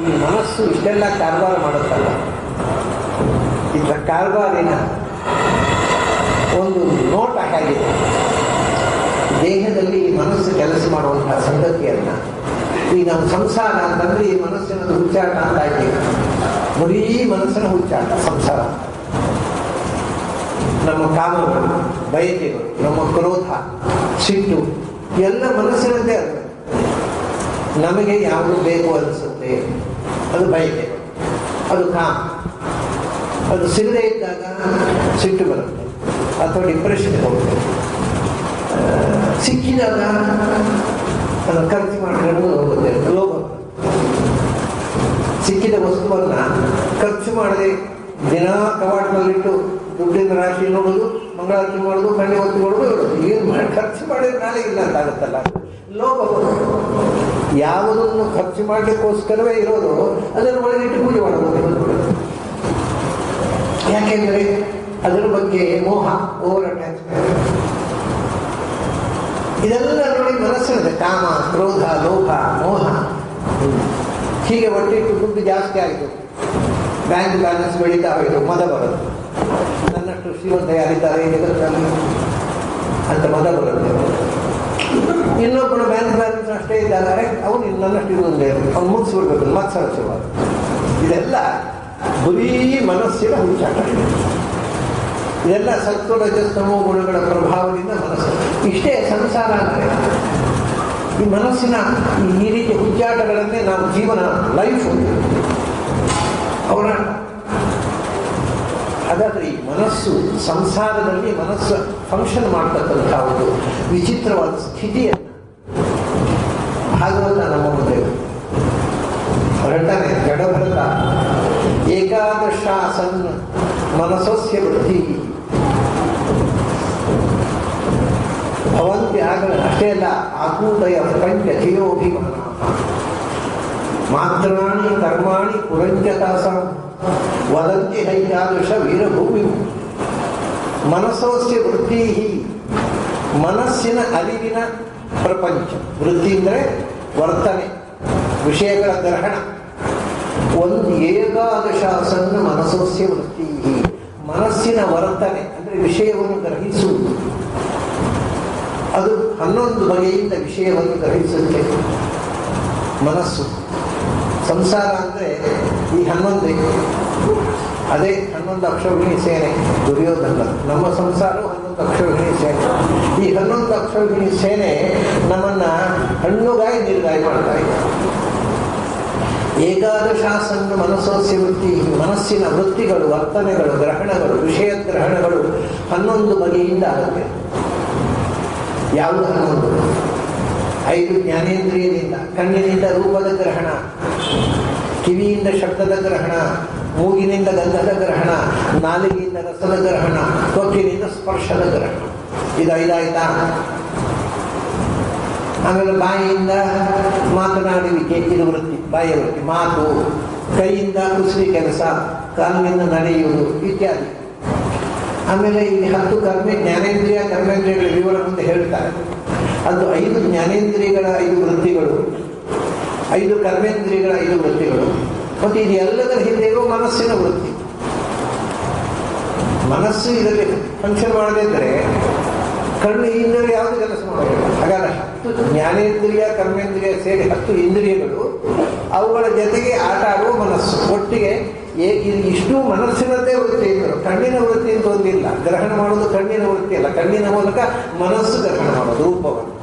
ಈ ಮನಸ್ಸು ಇಷ್ಟೆಲ್ಲ ಕಾರ್ಬಾರ ಮಾಡುತ್ತಲ್ಲ, ಇದರ ಕಾರ್ಬಾರಿನ ಒಂದು ನೋಟ ಹೇಗಿದೆ, ದೇಹದಲ್ಲಿ ಈ ಮನಸ್ಸು ಕೆಲಸ ಮಾಡುವಂತಹ ಸಂಗತಿಯನ್ನು ಈ ನಮ್ಮ ಸಂಸಾರ ಅಂತಂದ್ರೆ ಈ ಮನಸ್ಸಿನ ಹುಚ್ಚಾಟ ಅಂತ ಆಯ್ತು. ಬರೀ ಮನಸ್ಸಿನ ಹುಚ್ಚಾಟ ಸಂಸಾರ. ನಮ್ಮ ಕಾಮಗಳು, ಬಯಕೆಗಳು, ನಮ್ಮ ಕ್ರೋಧ, ಸಿಟ್ಟು ಎಲ್ಲ ಮನಸ್ಸಿನದ್ದೇ ಅರ್ಥ. ನಮಗೆ ಯಾವುದು ಬೇಕು ಅನಿಸುತ್ತೆ ಅದು ಬಯಕೆ, ಅದು ಕಾಮ. ಅದು ಸಿಗದೇ ಇದ್ದಾಗ ಸಿಟ್ಟು ಬರುತ್ತೆ ಅಥವಾ ಡಿಪ್ರೆಷನ್ ಹೋಗುತ್ತೆ. ಸಿಕ್ಕಿದಾಗ ಅದನ್ನು ಖರ್ಚು ಮಾಡಿಕೊಂಡು ಹೋಗುತ್ತೆ, ಲೋಭ. ಸಿಕ್ಕಿದ ವಸ್ತುವನ್ನು ಖರ್ಚು ಮಾಡದೆ ದಿನ ಕವಾಟದಲ್ಲಿಟ್ಟು ದುಡ್ಡಿನ ರಾಶಿ ನೋಡೋದು, ಮಂಗಳಾರತಿ ಮಾಡೋದು, ಕಣ್ಣಿ ಒತ್ತಿ ಮಾಡೋದು, ಹೇಳೋದು. ಏನು ಮಾಡಿ ಖರ್ಚು ಮಾಡಿದ್ರೆ ನಾಳೆ ಇಲ್ಲ ಅಂತ ಆಗುತ್ತಲ್ಲ, ಲೋಭ. ಯಾವುದನ್ನು ಖರ್ಚು ಮಾಡಲಿಕ್ಕೋಸ್ಕರವೇ ಇರೋದು ಅದನ್ನು ಒಳಗಿಟ್ಟು ಪೂಜೆ ಮಾಡಬಹುದು. ಯಾಕೆಂದ್ರೆ ಅದರ ಬಗ್ಗೆ ಮೋಹ, ಓವರ್ ಅಟ್ಯಾಚ್ಮೆಂಟ್, ಇದೆಲ್ಲ ನೋಡಿ ಮನಸ್ಸಿನದೆ ಕಾಮ, ಕ್ರೋಧ, ಲೋಭ, ಮೋಹ. ಹೀಗೆ ಒಟ್ಟಿಟ್ಟು ದುಡ್ಡು ಜಾಸ್ತಿ ಆಯಿತು, ಬ್ಯಾಂಕ್ ಬ್ಯಾಲೆನ್ಸ್ ಬೆಳೀತಾ ಹೋಯಿತು, ಮದ ಬರುತ್ತೆ. ನನ್ನಷ್ಟು ಶ್ರೀಮಂತ ಯಾರಿದ್ದಾರೆ ಜಗತ್ತಿನಲ್ಲಿ ಅಂತ ಮದ ಬರುತ್ತೆ. ಇನ್ನೊಬ್ಬನ ಬ್ಯಾಂಕ್ ಬ್ಯಾಲೆನ್ಸ್ ಅಷ್ಟೇ ಇದ್ದಾರೆ, ಅವನು ನನ್ನಷ್ಟು ಇರುವುದೇ, ಅವ್ನು ಮುಗಿಸ್ಬಿಡ್ಬೇಕು, ಮತ್ಸರ ಶುರುವಾದ. ಇದೆಲ್ಲ ಬರೀ ಮನಸ್ಸಿನ ಹುಚ್ಚಾಟ. ಇದೆಲ್ಲ ಸತ್ವ ರಜಸ್ತಮೋ ಗುಣಗಳ ಪ್ರಭಾವದಿಂದ ಮನಸ್ಸು. ಇಷ್ಟೇ ಸಂಸಾರ ಅಂದರೆ. ಈ ಮನಸ್ಸಿನ ಈ ರೀತಿ ಹುಚ್ಚಾಟಗಳನ್ನೇ ನಾವು ಜೀವನ, ಲೈಫ್ ಅವರ. ಹಾಗಾದ್ರೆ ಈ ಮನಸ್ಸು, ಸಂಸಾರದಲ್ಲಿ ಮನಸ್ಸು ಫಂಕ್ಷನ್ ಮಾಡ್ತಕ್ಕಂಥ ಒಂದು ವಿಚಿತ್ರವಾದ ಸ್ಥಿತಿಯನ್ನು ಭಾಗವತ ನಮ್ಮ ಮುಂದೆ ಹೊರಟಾನೆ. ಜಡಭರತ ಏಕಾದಶಾಸನ್ ಮನಸ್ಸಸ್ಯ ವೃದ್ಧಿ ಭವಂತಿ ಆಗಲ. ಅಷ್ಟೇ ಅಲ್ಲ, ಆಕೂತಯ ಪಂಚ ಧಿಯೋಭಿಮಾನ ಮಾತ್ರಾಣಿ ಕರ್ಮಾಣಿ ಪುರಂಚತಾಸ ವದಂತಿ ಹೈತಾದೃಶ ವೀರಭೂಮಿ. ಮನಸ್ಸೋಸ್ಯ ವೃದ್ಧಿ, ಮನಸ್ಸಿನ ಅರಿವಿನ ಪ್ರಪಂಚ. ವೃದ್ಧಿ ಅಂದರೆ ವರ್ತನೆ, ವಿಷಯಗಳ ಗ್ರಹಣ. ಒಂದು ಏಕಾದಶಾಸನ್ನ ಮನಸ್ಸೋಸ್ಯ ವೃತ್ತಿ, ಮನಸ್ಸಿನ ವರ್ತನೆ ಅಂದರೆ ವಿಷಯವನ್ನು ಗ್ರಹಿಸುವುದು. ಅದು 11 ಬಗೆಯಿಂದ ವಿಷಯವನ್ನು ಗ್ರಹಿಸುತ್ತೆ ಮನಸ್ಸು. ಸಂಸಾರ ಅಂದರೆ ಈ 11, ಅದೇ 11 ಅಕ್ಷೌಹಿಣಿ ಸೇನೆ ದುರ್ಯೋಧನ. ನಮ್ಮ ಸಂಸಾರವು 11 ಅಕ್ಷೌಹಿಣಿ ಸೇನೆ. ಈ 11 ಅಕ್ಷೌಹಿಣಿ ಸೇನೆ ನಮ್ಮನ್ನ ಹಣ್ಣುಗಾಯಿ ನೀರುಗಾಯಿ ಮಾಡ್ತಾ ಇದೆ. ಏಕಾದಶಾಸನ್ನ ಮನಸ್ಸೋಸ್ಯ ವೃತ್ತಿ, ಮನಸ್ಸಿನ ವೃತ್ತಿಗಳು, ವರ್ತನೆಗಳು, ಗ್ರಹಣಗಳು, ವಿಷಯ ಗ್ರಹಣಗಳು 11 ಬಗೆಯಿಂದ ಆಗುತ್ತೆ. ಯಾವುದು 11? 5 ಜ್ಞಾನೇಂದ್ರಿಯದಿಂದ. ಕಣ್ಣಿನಿಂದ ರೂಪದ ಗ್ರಹಣ, ಕಿವಿಯಿಂದ ಶಬ್ದದ ಗ್ರಹಣ, ಮೂಗಿನಿಂದ ಗಂಧದ ಗ್ರಹಣ, ನಾಲಿಗೆಯಿಂದ ರಸದ ಗ್ರಹಣ, ತ್ವಕಿನಿಂದ ಸ್ಪರ್ಶದ ಗ್ರಹಣ. ಇದು 5 ಆಯ್ತಾ? ಆಮೇಲೆ ಬಾಯಿಯಿಂದ ಮಾತನಾಡುವಿಕೆ, ಇದು ವೃತ್ತಿ, ಬಾಯಿಯ ವೃತ್ತಿ, ಮಾತು. ಕೈಯಿಂದ ಕುಸುರಿ ಕೆಲಸ, ಕಾಲಿನಿಂದ ನಡೆಯುವುದು ಇತ್ಯಾದಿ. ಆಮೇಲೆ ಈ 10 ಜ್ಞಾನೇಂದ್ರಿಯ ಕರ್ಮೇಂದ್ರಿಯಗಳ ವಿವರ ಮುಂದೆ ಹೇಳ್ತಾರೆ. ಅದು 5 ಜ್ಞಾನೇಂದ್ರಿಯಗಳ 5 ವೃತ್ತಿಗಳು, 5 ಕರ್ಮೇಂದ್ರಿಯಗಳ 5 ವೃತ್ತಿಗಳು. ಮತ್ತು ಇದು ಎಲ್ಲದರ ಹಿಂದೆ ಇರುವ ಮನಸ್ಸಿನ ವೃತ್ತಿ. ಮನಸ್ಸು ಇದರಲ್ಲಿ ಫಂಕ್ಷನ್ ಮಾಡದಿದ್ದರೆ ಕಣ್ಣು ಇಂದ್ರಿಯ ಯಾವುದು ಕೆಲಸ ಮಾಡಬೇಕು. ಹಾಗಾದ್ರೆ 10 ಜ್ಞಾನೇಂದ್ರಿಯ ಕರ್ಮೇಂದ್ರಿಯ ಸೇರಿ 10 ಇಂದ್ರಿಯಗಳು, ಅವುಗಳ ಜೊತೆಗೆ ಆಟ ಆಡುವ ಮನಸ್ಸು ಒಟ್ಟಿಗೆ. ಇಷ್ಟು ಮನಸ್ಸಿನದ್ದೇ ವೃತ್ತಿ ಇದ್ದರು. ಕಣ್ಣಿನ ವೃತ್ತಿ ಅಂತ ಒಂದಿಲ್ಲ. ಗ್ರಹಣ ಮಾಡೋದು ಕಣ್ಣಿನ ವೃತ್ತಿ ಅಲ್ಲ, ಕಣ್ಣಿನ ಮೂಲಕ ಮನಸ್ಸು ಗ್ರಹಣ ಮಾಡೋದು ರೂಪವನ್ನು.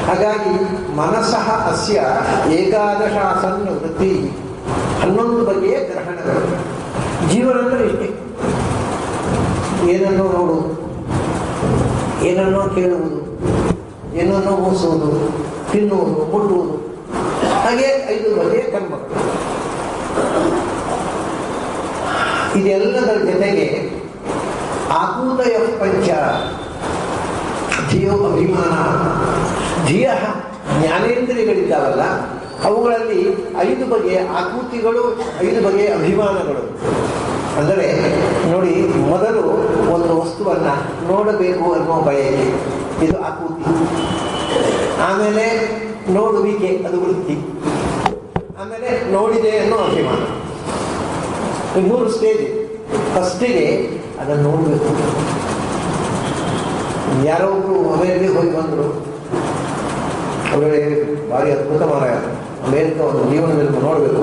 ಹಾಗಾಗಿ ಮನಸ್ಸಃ ಅಸ್ಯ ಏಕಾದಶಾಸನ್ನ ವೃತ್ತಿ, 11 ಬಗೆಯ ಗ್ರಹಣಗಳು. ಜೀವನ ಅಂದರೆ ಇಷ್ಟೇ. ಏನನ್ನೋ ನೋಡುವುದು, ಏನನ್ನೋ ಕೇಳುವುದು, ಏನನ್ನೋ ಮೂಸುವುದು, ತಿನ್ನುವುದು, ಮುಟ್ಟುವುದು, ಹಾಗೆ 5 ಬಗೆಯ ಕರ್ಮಗಳು. ಇದೆಲ್ಲದರ ಜೊತೆಗೆ ಆಕೂತಯ ಪಂಚ ಧಿಯೋ ಅಭಿಮಾನ. ಧಿಯ ಜ್ಞಾನೇಂದ್ರಿಯಗಳಿದ್ದಾವಲ್ಲ, ಅವುಗಳಲ್ಲಿ 5 ಬಗೆಯ ಆಕೂತಿಗಳು, 5 ಬಗೆಯ ಅಭಿಮಾನಗಳು. ಅಂದರೆ ನೋಡಿ, ಮೊದಲು ಒಂದು ವಸ್ತುವನ್ನು ನೋಡಬೇಕು ಅನ್ನುವ ಬಯಕೆ, ಇದು ಆಕೂತಿ. ಆಮೇಲೆ ನೋಡುವಿಕೆ, ಅದು ವೃತ್ತಿ. ಆಮೇಲೆ ನೋಡಿದೆ ಅನ್ನೋ ಅಭಿಮಾನ. ಈ 3 ಸ್ಟೇಜ್. ಫಸ್ಟಿಗೆ ಅದನ್ನು ನೋಡಬೇಕು. ಯಾರೋ ಒಬ್ರು ಅಮೇರಿಕೆಗೆ ಹೋಗಿ ಬಂದರು. ಅವರೇ ಭಾರಿ ಅದ್ಭುತ ಮಾರಾಯ, ಅಮೇರಿಕ ಒಂದು ಜೀವನದಲ್ಲಿ ನೋಡಬೇಕು,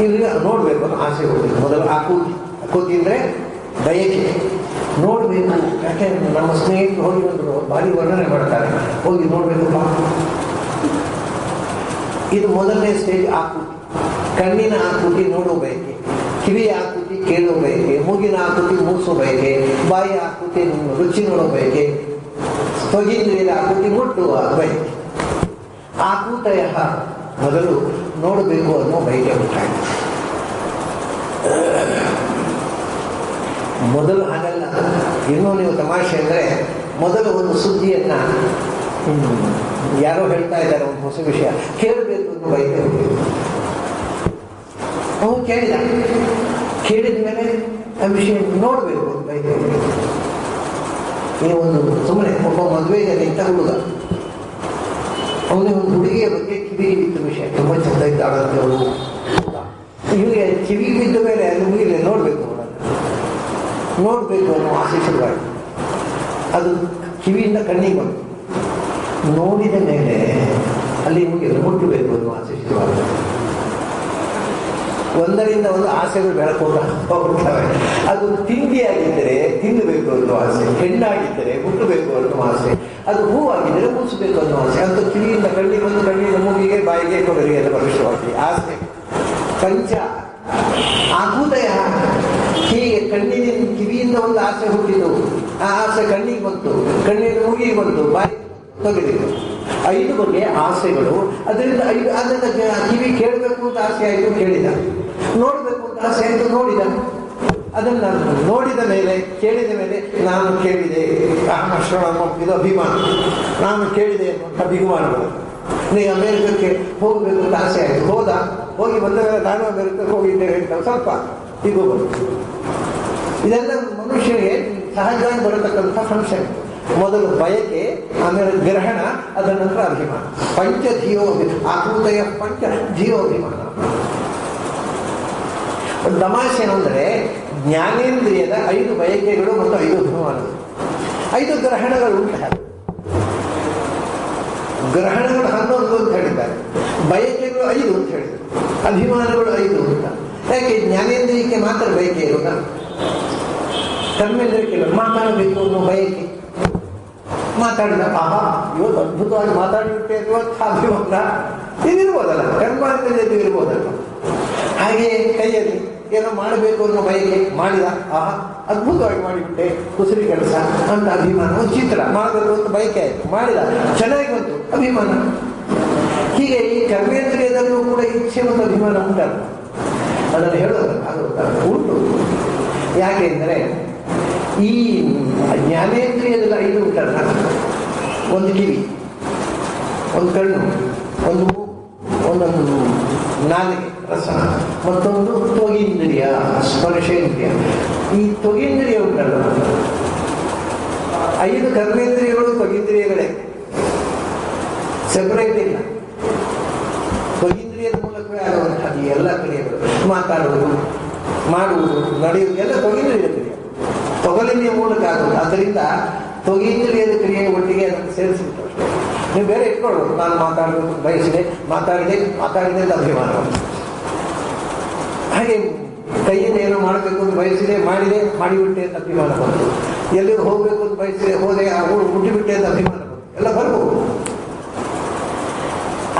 ಈಗ ನೋಡಬೇಕು ಅನ್ನೋ ಆಸೆ ಹೋಗಬೇಕು. ಮೊದಲು ಆಕೂತಿ ಅಂದರೆ ಬಯಕೆ, ನೋಡಬೇಕು. ಯಾಕೆ ನಮ್ಮ ಸ್ನೇಹಿತರು ಹೋಗಿ ಬಂದರು, ಭಾರಿ ವರ್ಣನೆ ಮಾಡ್ತಾರೆ, ಹೋಗಿ ನೋಡಬೇಕು. ಇದು ಮೊದಲನೇ ಸ್ಟೇಜ್ ಆಕೃತಿ. ಕಣ್ಣಿನ ಆಕೃತಿ ನೋಡೋ ಬಯಕೆ, ಕಿವಿಯ ಆಕೃತಿ ಕೇಳೋ ಬಯಕೆ, ಮೂಗಿನ ಆಕೃತಿ ಮೂಸೋ ಬಯಕೆ, ಬಾಯಿಯ ಆಕೃತಿ ರುಚಿ ನೋಡೋ ಬಯಕೆ, ತ್ವಗೀಂದ್ರಿಯದ ಆಕೃತಿ ಮುಟ್ಟುವ ಬಯಕೆ. ಆಕೂತಯ ಮೊದಲು ನೋಡಬೇಕು ಅನ್ನೋ ಬಯಕೆ ಉಂಟಾಯಿತು. ಮೊದಲು ಹಾಗಲ್ಲ. ಇನ್ನೂ ನೀವು ತಮಾಷೆ ಅಂದರೆ, ಮೊದಲು ಒಂದು ಸುದ್ದಿಯನ್ನ ಯಾರೋ ಹೇಳ್ತಾ ಇದ್ದಾರೆ, ಒಂದು ಹೊಸ ವಿಷಯ ಕೇಳಬೇಕು ಅನ್ನೋ ಬಯಕೆ ಹೋಗಬೇಕು. ಅವನು ಕೇಳಿದ ಮೇಲೆ ಆ ವಿಷಯ ನೋಡಬೇಕು ಅಂತ ಬಯಕೆ ಹೋಗಬೇಕು. ಇದು ಒಂದು ಸುಮ್ಮನೆ ಒಬ್ಬ ಮದುವೆಗೆ ನಿಂತ ಹುಡುಗ, ಅವನಿಗೆ ಒಂದು ಹುಡುಗಿಯ ಬಗ್ಗೆ ಕಿವಿಗೆ ಬಿದ್ದ ವಿಷಯ, ತುಂಬ ಚೆಂದ ಇದ್ದಾಳಂತೆ ಅವಳು. ಇವರಿಗೆ ಕಿವಿಗೆ ಬಿದ್ದ ಮೇಲೆ ಅದು ಮುಗಿಲೆ ನೋಡಬೇಕು ಅನ್ನೋ ಆಸೆ ಶುರುವಾಯಿತು. ಅದು ಕಿವಿಯಿಂದ ಕಣ್ಣಿಗೆ ಬಂತು. ನೋಡಿದ ಮೇಲೆ ಅಲ್ಲಿ ಮುಗಿಲು ಮುಟ್ಟಬೇಕು ಅನ್ನೋ ಆಸೆ ಶುರುವಾಗುತ್ತೆ. ಒಂದರಿಂದ ಒಂದು ಆಸೆಗಳು ಬೆಳಕೊಂಡು ಹೋಗ್ತವೆ. ಅದು ತಿಂಡಿಯಾಗಿದ್ದರೆ ತಿನ್ನಬೇಕು ಅನ್ನೋ ಆಸೆ, ಹೆಣ್ಣಾಗಿದ್ದರೆ ಮುಟ್ಟಬೇಕು ಅನ್ನೋ ಆಸೆ, ಅದು ಹೂವಾಗಿದ್ದರೆ ಮುಚ್ಚಬೇಕು ಅನ್ನೋ ಆಸೆ. ಅದು ಕಿವಿಯಿಂದ ಕಣ್ಣಿಗೆ ಬಂದು ಕಣ್ಣಿನ ಮೂಗಿಗೆ ಬಾಯಿಗೆ ಕೊಡಲಿಗೆ ಎಲ್ಲ ಭವಿಷ್ಯವಾಗಿ ಆಸೆ. ಪಂಚ ಆಕೂತಯ. ಹೀಗೆ ಕಣ್ಣಿನ ಕಿವಿಯಿಂದ ಒಂದು ಆಸೆ ಹುಟ್ಟಿತು, ಆ ಆಸೆ ಕಣ್ಣಿಗೆ ಬಂತು, ಕಣ್ಣಿನ ಮೂಗಿಗೆ ಬಂತು, ಬಾಯಿಗೆ ತೊಗೆದಿತ್ತು. 5 ಬಗೆಯ ಆಸೆಗಳು. ಅದರಿಂದ ಅದನ್ನು ಕಿವಿ ಕೇಳಬೇಕು ಅಂತ ಆಸೆ ಆಯಿತು, ಕೇಳಿದ. ನೋಡಬೇಕು ಅಂತ ಆಸೆ ಆಯಿತು, ನೋಡಿದ. ಅದನ್ನು ನೋಡಿದ ಮೇಲೆ, ಕೇಳಿದ ಮೇಲೆ ನಾನು ಕೇಳಿದೆ ಇದು ಅಭಿಮಾನ, ನಾನು ಕೇಳಿದೆ ಅನ್ನುವಂಥ ಅಭಿಮಾನಗಳು. ನೀವು ಅಮೇರಿಕಕ್ಕೆ ಹೋಗಬೇಕು ಅಂತ ಆಸೆ ಆಯಿತು, ಹೋಗಿ ಬಂದ ಮೇಲೆ ನಾನು ಅಮೇರಿಕಕ್ಕೆ ಹೋಗಿದ್ದೇನೆ ಅಂತ ಸ್ವಲ್ಪ ಇದು ಬಂತು. ಇದೆಲ್ಲ ಮನುಷ್ಯನಿಗೆ ಸಹಜವಾಗಿ ಬರತಕ್ಕಂಥ ಫಂಕ್ಷನ್. ಮೊದಲು ಬಯಕೆ, ಆಮೇಲೆ ಗ್ರಹಣ, ಅದರ ನಂತರ ಅಭಿಮಾನ. ಪಂಚ ಜೀವೋ ಆಕೃತಯ ಪಂಚ ಜೀವೋಭಿಮಾನ. ಒಂದು ತಮಾಷೆ ಅಂದರೆ, ಜ್ಞಾನೇಂದ್ರಿಯದ 5 ಬಯಕೆಗಳು ಮತ್ತು 5 ಅಭಿಮಾನಗಳು, 5 ಗ್ರಹಣಗಳು ಉಂಟು. ಗ್ರಹಣಗಳು 11 ಅಂತ ಹೇಳಿದ್ದಾರೆ, ಬಯಕೆಗಳು 5 ಅಂತ ಹೇಳಿದರು, ಅಭಿಮಾನಗಳು 5 ಅಂತ. ಯಾಕೆ ಜ್ಞಾನೇಂದ್ರಿಯಕ್ಕೆ ಮಾತ್ರ ಬಯಕೆ ಇರೋದ? ಕರ್ಮೇಂದ್ರಿಯಕ್ಕೆ ಮಾತಾಡಬೇಕು ಅನ್ನೋ ಬಯಕೆ. ಮಾತಾಡಿದ, ಆಹಾ ಇವತ್ತು ಅದ್ಭುತವಾಗಿ ಮಾತಾಡಿಬಿಟ್ಟೆ ಇವತ್ತು ಅಭಿಮಾನ ಇದಿರ್ಬೋದಲ್ಲ, ಕರ್ಮೇಂದ್ರಿಯದ್ದು ಇರ್ಬೋದಲ್ಲ. ಹಾಗೆ ಕೈಯಲ್ಲಿ ಏನೋ ಮಾಡಬೇಕು ಅನ್ನೋ ಬಯಕೆ, ಮಾಡಿದ, ಆಹಾ ಅದ್ಭುತವಾಗಿ ಮಾಡಿಬಿಟ್ಟೆ, ಕುಸರಿ ಕೆಲಸ ಅಂತ ಅಭಿಮಾನ. ಒಂದು ಚಿತ್ರ ಮಾಡಬೇಕು ಅಂತ ಬಯಕೆ ಆಯಿತು, ಮಾಡಿದ, ಚೆನ್ನಾಗಿ ಬಂತು, ಅಭಿಮಾನ. ಹೀಗೆ ಈ ಕರ್ಮೇಂದ್ರಿಯದಲ್ಲೂ ಕೂಡ ಇಚ್ಛೆ ಮತ್ತು ಅಭಿಮಾನ ಉಂಟಲ್ಲ, ಅದನ್ನು ಹೇಳೋದು ಉಂಟು. ಯಾಕೆ ಅಂದರೆ ಈ ಜ್ಞಾನೇಂದ್ರಿಯದಲ್ಲಿ 5 ಉಂಟಲ್ಲ, ಒಂದು ಕಿವಿ, ಒಂದು ಕಣ್ಣು, ಒಂದು ಒಂದೊಂದು ನಾಲಿಗೆ ರಸನ, ಮತ್ತೊಂದು ತ್ವಗೀಂದ್ರಿಯ ಸ್ಪರ್ಶೇಂದ್ರಿಯ. ಈ ತ್ವಗೀಂದ್ರಿಯ ಉಂಟಲ್ಲ, 5 ಕರ್ಮೇಂದ್ರಿಯಗಳು ತ್ವಗೀಂದ್ರಿಯಗಳೇ, ಸೆಪರೇಟ್ ಇಲ್ಲ. ತ್ವಗೀಂದ್ರಿಯದ ಮೂಲಕವೇ ಆಗುವಂತಹ ಈ ಎಲ್ಲ ಕ್ರಿಯೆಗಳು, ಮಾತಾಡುವುದು, ಮಾಡುವುದು, ನಡೆಯುವುದು ಎಲ್ಲ ತ್ವಗೀಂದ್ರಿಯದ ಕ್ರಿಯೆ, ತೊಗಲಿನ ಮೂಲಕ ಆಗುವುದು. ಅದರಿಂದ ತ್ವಗೀಂದ್ರಿಯದ ಕ್ರಿಯೆ ಒಟ್ಟಿಗೆ ಅದನ್ನು ಸೇರಿಸಿಬಿಟ್ಟು ಅಷ್ಟೇ. ನೀವು ಬೇರೆ ಇಟ್ಕೊಳ್ಬೋದು, ನಾನು ಮಾತಾಡಬೇಕು ಬಯಸಿದೆ, ಮಾತಾಡಿದೆ ಅಂತ ಅಭಿಮಾನ. ಹಾಗೆ ಕೈಯಿಂದ ಏನೋ ಮಾಡಬೇಕು ಅಂತ ಬಯಸಿದೆ, ಮಾಡಿಬಿಟ್ಟೆ ಅಂತ ಅಭಿಮಾನ ಬಂತು. ಎಲ್ಲಿಗೂ ಹೋಗಬೇಕು ಅಂತ ಬಯಸಿದೆ, ಹೋದೆ, ಅವಳು ಮುಟ್ಟಿಬಿಟ್ಟೆ ಅಂತ ಅಭಿಮಾನ ಬಂತು. ಎಲ್ಲ ಬರ್ಬೋದು.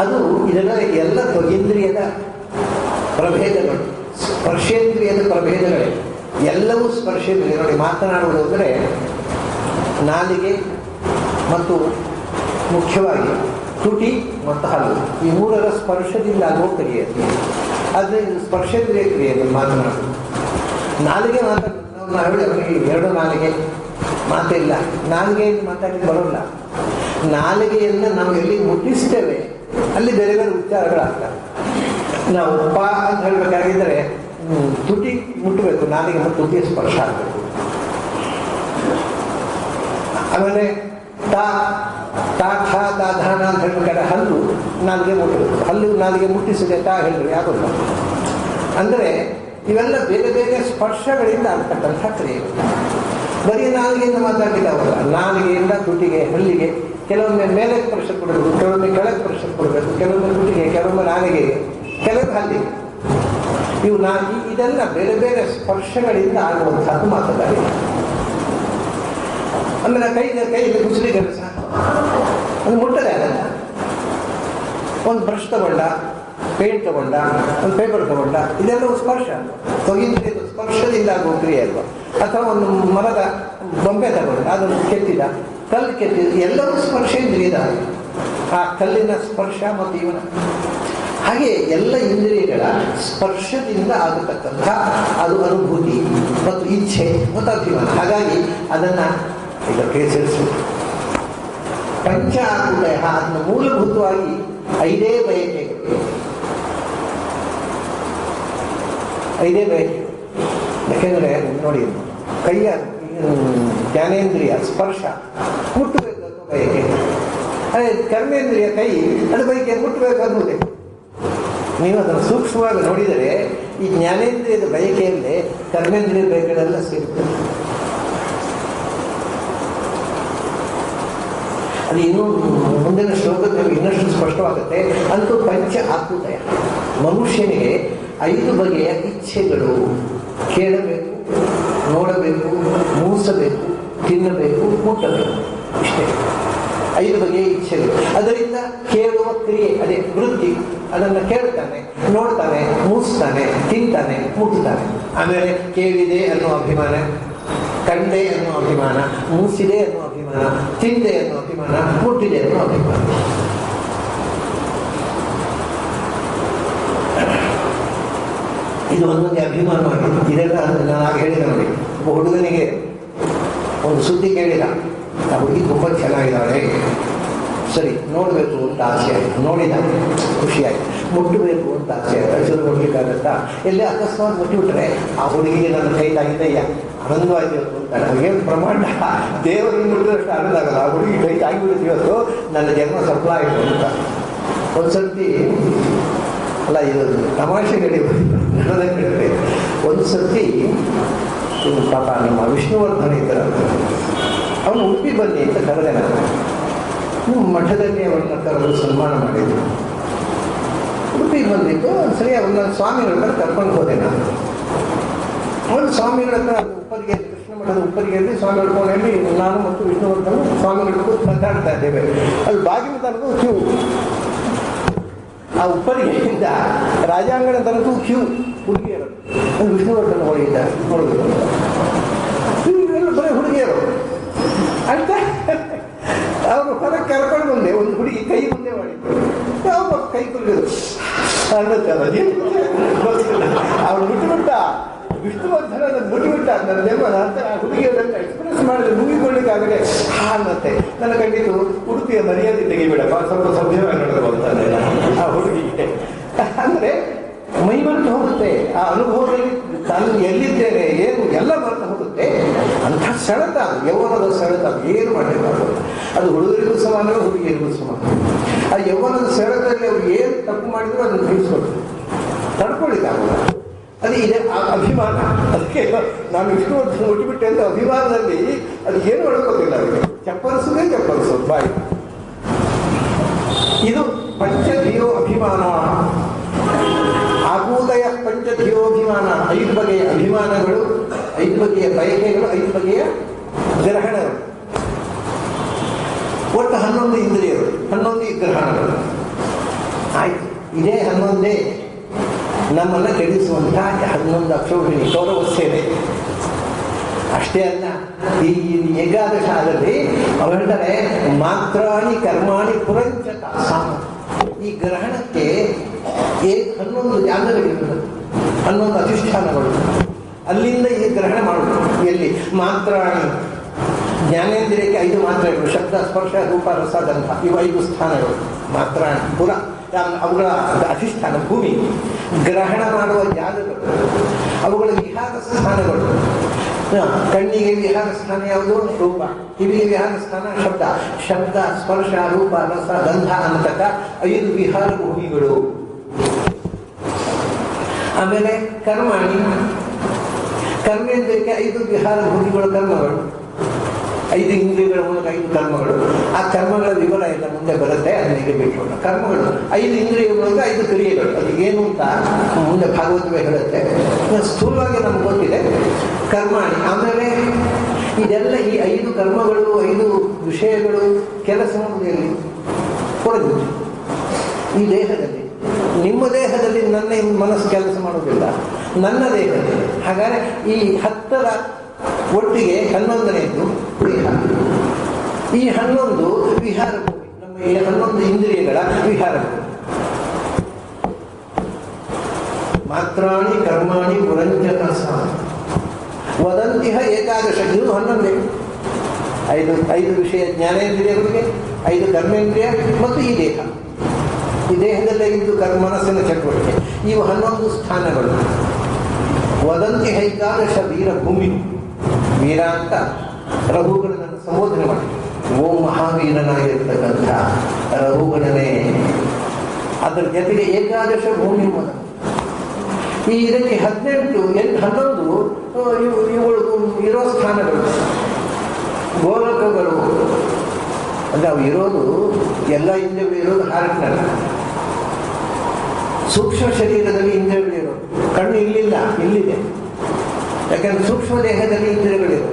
ಅದು ಇದೆಲ್ಲ ಎಲ್ಲ ತ್ವಗೀಂದ್ರಿಯದ ಪ್ರಭೇದಗಳು, ಸ್ಪರ್ಶೇಂದ್ರಿಯದ ಪ್ರಭೇದಗಳೇ. ಎಲ್ಲವೂ ಸ್ಪರ್ಶೇಂದ್ರಿಯ. ನೋಡಿ, ಮಾತನಾಡುವುದು ಅಂದರೆ ನಾಲಿಗೆ ಮತ್ತು ಮುಖ್ಯವಾಗಿ ತುಟಿ ಮತ್ತು ಹಲ್ಲು, ಈ 3ರ ಸ್ಪರ್ಶದಿಂದ ಆಗುವ ಕ್ರಿಯೆ. ಆದರೆ ಇದು ಸ್ಪರ್ಶೇಂದ್ರಿಯ ಕ್ರಿಯೆ. ಮಾತನಾಡುವುದು ನಾಲಿಗೆ ನಾವು ಹೇಳಿ 2 ನಾಲಿಗೆ ಮಾತಿಲ್ಲ, ನಾಲಿಗೆಯಲ್ಲಿ ಮಾತಾಡಲಿಕ್ಕೆ ಬರೋಲ್ಲ. ನಾಲಿಗೆಯನ್ನು ನಾವು ಎಲ್ಲಿ ಮುಟ್ಟಿಸ್ತೇವೆ ಅಲ್ಲಿ ಬೇರೆ ಬೇರೆ ಉಚ್ಚಾರಗಳಾಗ್ತವೆ. ನಾವು ಪ ಅಂತ ಹೇಳಬೇಕಾಗಿದ್ದರೆ ತುಟಿ ಮುಟ್ಟಬೇಕು, ನಾಲಿಗೆ ಮತ್ತು ತುಟಿಯ ಸ್ಪರ್ಶ ಆಗಬೇಕು. ಆಮೇಲೆ ತ ತಾ ಥ ತಾ ಧಾನ ಅಂತ ಹೇಳ್ಬೇಕಾದ್ರೆ ಹಲ್ಲು ನಾಲಿಗೆ ಮುಟ್ಟಬೇಕು. ಹಲ್ಲು ನಾಲಿಗೆ ಮುಟ್ಟಿಸಿದೆ ತಾ ಹೇಳಿದ್ರು ಯಾಗೋಲ್ಲ. ಅಂದರೆ ಇವೆಲ್ಲ ಬೇರೆ ಬೇರೆ ಸ್ಪರ್ಶಗಳಿಂದ ಆಗ್ತಕ್ಕಂಥ ಕ್ರಿಯೆಗಳು. ಬರೀ ನಾಲಿಗೆಯಿಂದ ಮಾತಾಡಲಿಕ್ಕಾಗಲ್ಲ. ನಾಲಿಗೆಯಿಂದ ತುಟಿಗೆ, ಹಲ್ಲಿಗೆ ಕೆಲವೊಮ್ಮೆ ಮೇಲೆ ಸ್ಪರ್ಶ ಕೊಡಬೇಕು, ಕೆಲವೊಮ್ಮೆ ಕೆಳಗೆ ಸ್ಪರ್ಶ ಕೊಡಬೇಕು, ಕೆಲವೊಮ್ಮೆ ತುಟಿಗೆ, ಕೆಲವೊಮ್ಮೆ ನಾಲಿಗೆಗೆ, ಕೆಲವೊಮ್ಮೆ ಹಲ್ಲಿಗೆ. ಇವು ಇದೆಲ್ಲ ಬೇರೆ ಬೇರೆ ಸ್ಪರ್ಶಗಳಿಂದ ಆಗುವಂಥದ್ದು ಮಾತುಗಾರಿ. ಆಮೇಲೆ ಕೈಯಲ್ಲಿ ಕುಸಲಿ ಕೆಲಸ ಅದು ಮುಟ್ಟದೆ ಆಗಲ್ಲ. ಒಂದು ಬ್ರಷ್ ತಗೊಂಡ, ಪೇಂಟ್ ತಗೊಂಡ, ಒಂದು ಪೇಪರ್ ತಗೊಂಡ, ಇದೆಲ್ಲವೂ ಸ್ಪರ್ಶ. ತೊಗಿಂದ್ರಿಯದ ಸ್ಪರ್ಶದಿಂದ ಆಗುವ ಕ್ರಿಯೆ ಅಲ್ವಾ. ಅಥವಾ ಒಂದು ಮರದ ಬೊಂಬೆ ತಗೊಂಡ, ಅದನ್ನು ಕೆತ್ತಿದ, ಕಲ್ಲು ಕೆತ್ತಿದ, ಎಲ್ಲವೂ ಸ್ಪರ್ಶೇಂದ್ರಿಯದ. ಆ ಕಲ್ಲಿನ ಸ್ಪರ್ಶ ಮತ್ತು ಇವನ ಹಾಗೆ ಎಲ್ಲ ಇಂದ್ರಿಯಗಳ ಸ್ಪರ್ಶದಿಂದ ಆಗತಕ್ಕಂಥ ಅದು ಅನುಭೂತಿ ಮತ್ತು ಇಚ್ಛೆ ಮತ್ತು ಅಭಿಮಾನ. ಹಾಗಾಗಿ ಅದನ್ನು ಇದಕ್ಕೆ ಸೇರಿಸಬೇಕು. ಪಂಚ ಆಗುದಯ ಅದನ್ನು ಮೂಲಭೂತವಾಗಿ 5 ಬಯಕೆಗಳು. 5 ಬಯಕೆಗಳು. ಯಾಕೆಂದರೆ ನೋಡಿ, ಕೈಯ ಜ್ಞಾನೇಂದ್ರಿಯ ಸ್ಪರ್ಶ ಮುಟ್ಟಬೇಕು ಅನ್ನೋ ಬಯಕೆ. ಅದೇ ಕರ್ಮೇಂದ್ರಿಯ ಕೈ ಅದು ಬಯಕೆ ಮುಟ್ಟಬೇಕು ಅನ್ನೋದೇ. ನೀವು ಅದನ್ನು ಸೂಕ್ಷ್ಮವಾಗಿ ನೋಡಿದರೆ ಈ ಜ್ಞಾನೇಂದ್ರಿಯದ ಬಯಕೆಯಲ್ಲೇ ಕರ್ಮೇಂದ್ರಿಯ ಬಯಕೆಗಳೆಲ್ಲ ಸೇರುತ್ತದೆ. ಅದು ಇನ್ನೂ ಮುಂದಿನ ಶ್ಲೋಕದಲ್ಲಿ ಇನ್ನಷ್ಟು ಸ್ಪಷ್ಟವಾಗುತ್ತೆ. ಅಂತೂ ಪಂಚ ಆತ್ಮದಯ ಮನುಷ್ಯನಿಗೆ 5 ಬಗೆಯ ಇಚ್ಛೆಗಳು. ಕೇಳಬೇಕು, ನೋಡಬೇಕು, ಮೂಸಬೇಕು, ತಿನ್ನಬೇಕು, ಮುಟ್ಟಬೇಕು, ಇಷ್ಟೇ 5 ಬಗೆಯ ಇಚ್ಛೆಗಳು. ಅದರಿಂದ ಕೇಳುವ ಕ್ರಿಯೆ ಅದೇ ವೃತ್ತಿ. ಅದನ್ನು ಕೇಳ್ತಾನೆ, ನೋಡ್ತಾನೆ, ಮೂಸ್ತಾನೆ, ತಿಂತಾನೆ, ಮುಟ್ತಾನೆ. ಆಮೇಲೆ ಕೇಳಿದೆ ಅನ್ನೋ ಅಭಿಮಾನ, ಕಂಡೆ ಅನ್ನೋ ಅಭಿಮಾನ, ಮೂಸಿದೆ ಅನ್ನೋ ಅಭಿಮಾನ, ತಿಂದೆ ಅನ್ನೋ ಅಭಿಮಾನ, ಮುಟ್ಟಿದೆ ಅನ್ನೋ ಅಭಿಮಾನ. ಇದು ಒಂದೊಂದೇ ಅಭಿಮಾನವಾಗಿದೆ. ಇದೆಲ್ಲ ನಾನು ಆಗ ಹೇಳಿದೆ ನೋಡಿ, ಒಬ್ಬ ಹುಡುಗನಿಗೆ ಒಂದು ಸುದ್ದಿ ಕೇಳಿದ, ಆ ಹುಡುಗಿ ತುಂಬ ಚೆನ್ನಾಗಿದ್ದಾಳೆ, ಸರಿ ನೋಡಬೇಕು ಅಂತ ಆಸೆ ಆಯಿತು. ನೋಡಿದ, ಖುಷಿಯಾಯಿತು. ಮುಟ್ಟಬೇಕು ಅಂತ ಆಸೆ ಆಯಿತು. ಹೆಸರು ಕೊಡ್ಲಿಕ್ಕಾಗತ್ತಾ? ಎಲ್ಲೇ ಅಕಸ್ಮಾತ್ ಮುಟ್ಟಿಬಿಟ್ರೆ ಆ ಹುಡುಗಿಗೆ ನನ್ನ ಕೈ ತಾಗಿದೆಯ್ಯ ಆನಂದವಾಗಿರುತ್ತೆ ಅಂತ ಏನು ಪ್ರಮಾಣ. ದೇವರನ್ನು ಮುಟ್ಟಿದಷ್ಟು ಆನಂದ ಆಗಲ್ಲ. ಆ ಹುಡುಗಿ ಕೈ ತಾಗಿಬಿಡುತ್ತೆ, ಇವತ್ತು ನನ್ನ ಜನ್ಮ ಸಫಲ ಆಯಿತು ಅಂತ. ಒಂದು ಸರ್ತಿ ಅಲ್ಲ, ಇದು ತಮಾಷೆಗಳಿ ನಡೆದಕ್ಕೆ. ಒಂದು ಸರ್ತಿ ಪಾಪ ನಮ್ಮ ವಿಷ್ಣುವರ್ಧನ ಇದ್ದಾರಲ್ಲ, ಅವನು ಉಡುಪಿ ಬನ್ನಿ ಅಂತ ಕರೆದೆ. ನಾನು ಮಠದಲ್ಲಿ ಅವರನ್ನ ಕರೆದು ಸನ್ಮಾನ ಮಾಡಿದ್ರು. ಉಡುಪಿಗೆ ಬಂದಿತ್ತು. ಸರಿ, ಅವ್ರನ್ನ ಸ್ವಾಮಿಗಳ ಹತ್ರ ಕರ್ಕೊಂಡು ಹೋದೆ ನಾನು. ಒಂದು ಸ್ವಾಮಿಗಳ ಹತ್ರ ಉಪ್ಪರಿಗೆ, ಕೃಷ್ಣ ಮಠದ ಉಪ್ಪರಿಗೆಯಲ್ಲಿ ಸ್ವಾಮಿಗಳ ಕೋಣೆಯಲ್ಲಿ ನಾನು ಮತ್ತು ವಿಷ್ಣುವರ್ಧನ ಸ್ವಾಮಿಗಳ ಕೂತು ಮಾತಾಡ್ತಾ ಇದ್ದೇವೆ. ಅದು ಬಾಗಿಲು ತನಕ ಕ್ಯೂ. ಆ ಉಪ್ಪರಿಗೆಯಿಂದ ರಾಜಾಂಗಣ ತನಕ ಕ್ಯೂ ಹುಡುಗಿಯರು. ವಿಷ್ಣುವರ್ಧನ ಹೊಡೆಯಿದ್ದ ನೋಡಬೇಕು. ಇವೆಲ್ಲ ಬರೀ ಹುಡುಗಿಯರು ಅಂತ ಅವರು ಹೊರಗೆ ಕರ್ಕೊಂಡು ಬಂದೆ. ಒಂದು ಹುಡುಗಿ ಕೈ ಮುಂದೆ ಮಾಡಿದ್ದು, ಯಾವ ಕೈ ಕುರಿಯೋದು ಅವಳು ಬಿಟ್ಟುಬಿಟ್ಟ. ವಿಷ್ಣುವರ್ಧನ ಬಿಟ್ಟುಬಿಟ್ಟ. ನನ್ನ ಜನ್ಮ ಅಂತ ಆ ಹುಡುಗಿಯರನ್ನು ಎಕ್ಸ್ಪ್ರೆಸ್ ಮಾಡಿದ್ರೆ ಮುಗಿಕೊಳ್ಳಿಕ್ಕಾಗದೆ ಅನ್ನತ್ತೆ. ನನ್ನ ಖಂಡಿತು ಉಡುಪಿಯ ಮರ್ಯಾದೆ ತೆಗಿಬೇಡಪ್ಪ, ಸ್ವಲ್ಪ ಸಭ್ಯವಾಗಿ ನಡೆದುಕೊಳ್ತಾನೆ ಆ ಹುಡುಗಿಗೆ. ಅಂದರೆ ಮೈ ಮರೆತು ಹೋಗುತ್ತೆ. ಆ ಅನುಭವದಲ್ಲಿ ನಾನು ಎಲ್ಲಿದ್ದೇನೆ ಏನು ಎಲ್ಲ ಮರೆತು ಹೋಗುತ್ತೆ. ಅಂಥ ಸೆಳೆತ, ಯೌವನದ ಸೆಳೆತ ಏನು ಮಾಡಬೇಕಾಗುತ್ತೆ. ಅದು ಹುಡುಗರಿಗೂ ಸಮಾನ, ಹುಡುಗಿಯರಿಗೂ ಸಮಾನ. ಆ ಯೌವನದ ಸೆಳೆತದಲ್ಲಿ ಅವ್ರು ಏನು ತಪ್ಪು ಮಾಡಿದ್ರು ಅದನ್ನು ತಿಳಿಸ್ಕೊಡ್ತಾರೆ, ತಡ್ಕೊಳ್ಳಿಕ್ಕಾಗಲ್ಲ. ಅದು ಇದೆ ಆ ಅಭಿಮಾನ. ಅದಕ್ಕೆ ನಾನು ವಿಷ್ಣುವರ್ಧನ ಮುಟ್ಟಿಬಿಟ್ಟೆ ಅಂತ ಅಭಿಮಾನದಲ್ಲಿ ಅದು ಏನು ಮಾಡ್ಕೋತಿಲ್ಲ. ಅವರಿಗೆ ಚಪ್ಪರಿಸೋದು ಬಾಯಿ. ಇದು ಪಂಚಧಿಯೋ ಅಭಿಮಾನ. ಆಗುವುದಯ ಪಂಚಧಿಯೋಭಿಮಾನ. 5 ಬಗೆಯ ಅಭಿಮಾನಗಳು, 5 ಬಗೆಯ ಬಯಕೆಗಳು, 5 ಬಗೆಯ ಗ್ರಹಣಗಳು. ಒಟ್ಟು 11 ಇಂದ್ರಿಯಗಳು, 11 ಗ್ರಹಣಗಳು. ಆಯ್ತು, ಇದೇ 11 ನಮ್ಮನ್ನು ಕೆಡಿಸುವಂತಹ 11 ಅಕ್ಷೋಹಿಣಿ ಕೌರವ ಸೇನೆ. ಅಷ್ಟೇ ಅಲ್ಲ, ಈ ಏಕಾದಶಾದಲ್ಲಿ ಅವರು ಹೇಳ್ತಾರೆ, ಮಾತ್ರಾಣಿ ಕರ್ಮಾಣಿ ಪುರಂಚಕ ಸಾಮ. ಈ ಗ್ರಹಣಕ್ಕೆ 11 ಜಾಗಗಳಿರ್ತದೆ, 11 ಅಧಿಷ್ಠಾನಗಳು. ಅಲ್ಲಿಂದ ಈ ಗ್ರಹಣ ಮಾಡುವುದು. ಎಲ್ಲಿ? ಮಾತ್ರಾಣಿ ಜ್ಞಾನೇಂದ್ರಿಯಕ್ಕೆ 5 ಮಾತ್ರೆಗಳು, ಶಬ್ದ, ಸ್ಪರ್ಶ, ರೂಪ, ರಸ, ಗಂಧ. ಇವು 5 ಸ್ಥಾನಗಳು. ಮಾತ್ರಾಣಿ ಪುರ ಅವುಗಳ ಅಧಿಷ್ಠಾನ ಭೂಮಿ. ಗ್ರಹಣ ಮಾಡುವ ಜಾಗಗಳು, ಅವುಗಳ ವಿಹಾರ ಸ್ಥಾನಗಳು. ಕಣ್ಣಿಗೆ ವಿಹಾರ ಸ್ಥಾನ ಯಾವುದು? ರೂಪ. ಕಿವಿಗೆ ವಿಹಾರ ಸ್ಥಾನ ಶಬ್ದ. ಶಬ್ದ, ಸ್ಪರ್ಶ, ರೂಪ, ರಸ, ಗಂಧ ಅನ್ನತಕ್ಕ 5 ವಿಹಾರ ಭೂಮಿಗಳು. ಆಮೇಲೆ ಕರ್ಮಾಣಿ, ಕರ್ಮೇಂದ್ರಿಯಕ್ಕೆ 5 ವಿಹಾರ ಭೂಮಿಗಳು, ಕರ್ಮಗಳು. 5 ಇಂದ್ರಿಯಗಳ ಮೂಲಕ 5 ಕರ್ಮಗಳು. ಆ ಕರ್ಮಗಳ ವಿವರ ಎಲ್ಲ ಮುಂದೆ ಬರುತ್ತೆ, ಅದನ್ನಿಗೆ ಬಿಟ್ಟೋಣ. ಕರ್ಮಗಳು 5 ಇಂದ್ರಿಯಗಳ ಮೂಲಕ 5 ಕ್ರಿಯೆಗಳು. ಅದು ಏನು ಅಂತ ಮುಂದೆ ಭಾಗವತವೇ ಹೇಳುತ್ತೆ. ಸ್ಥೂಲವಾಗಿ ನಮ್ಗೆ ಗೊತ್ತಿದೆ ಕರ್ಮಾಣಿ. ಆಮೇಲೆ ಇದೆಲ್ಲ ಈ 5 ಕರ್ಮಗಳು, 5 ವಿಷಯಗಳು ಕೆಲಸ ಮಾಡುವುದಲ್ಲಿ ಹೊರಗೆ ಈ ದೇಹದಲ್ಲಿ. ನಿಮ್ಮ ದೇಹದಲ್ಲಿ ನನ್ನ ಮನಸ್ಸು ಕೆಲಸ ಮಾಡುವುದಿಲ್ಲ, ನನ್ನ ದೇಹದಲ್ಲಿ. ಹಾಗಾದರೆ ಈ 10ರ ಒಟ್ಟಿಗೆ 11ನೇದು ದೇಹ. ಈ 11 ವಿಹಾರ ಭೂಮಿ, ನಮ್ಮ ಈ 11 ಇಂದ್ರಿಯಗಳ ವಿಹಾರ ಭೂಮಿ. ಮಾತ್ರಾಣಿ ಕರ್ಮಾಣಿ ಪುರಂಜನ ವದಂತಿಹ ಏಕಾದಶ. ಇದು 11. 5 ವಿಷಯ ಜ್ಞಾನೇಂದ್ರಿಯಗಳಿಗೆ, 5 ಕರ್ಮೇಂದ್ರಿಯ ಮತ್ತು ಈ ದೇಹ. ಈ ದೇಹದಲ್ಲೇ ಇದ್ದು ಮನಸ್ಸಿನ ಚಟುವಟಿಕೆ. ಇವು 11 ಸ್ಥಾನಗಳು. ವದಂತಿ ಏಕಾದಶ ವೀರಭೂಮಿ. ವೀರ ಅಂತ ರಘುಗಣನನ್ನು ಸಂಬೋಧನೆ ಮಾಡಿ. ಓಂ ಮಹಾವೀರನಾಗಿರ್ತಕ್ಕಂಥ ರಘುಗಣನೇ. ಅದರ ಜೊತೆಗೆ ಏಕಾದಶ ಭೂಮಿ ಮೊದಲು. ಈ ಇದಕ್ಕೆ 11 ಇವುಗಳು ಇರೋ ಸ್ಥಾನಗಳು, ಗೋಲಕಗಳು. ಅಂದರೆ ಅವು ಇರೋದು ಎಲ್ಲ ಇಂದ್ರಿಯಗಳು ಇರೋದು ಹಾರ್ಟ್ನಲ್ಲ. ಸೂಕ್ಷ್ಮ ಶರೀರದಲ್ಲಿ ಇಂದ್ರಿಯಗಳು ಇರೋದು. ಕಣ್ಣು ಇಲ್ಲಿಲ್ಲ, ಇಲ್ಲಿದೆ. ಯಾಕಂದ್ರೆ ಸೂಕ್ಷ್ಮ ದೇಹದಲ್ಲಿ ಇಂದ್ರಿಯಗಳಿರೋದು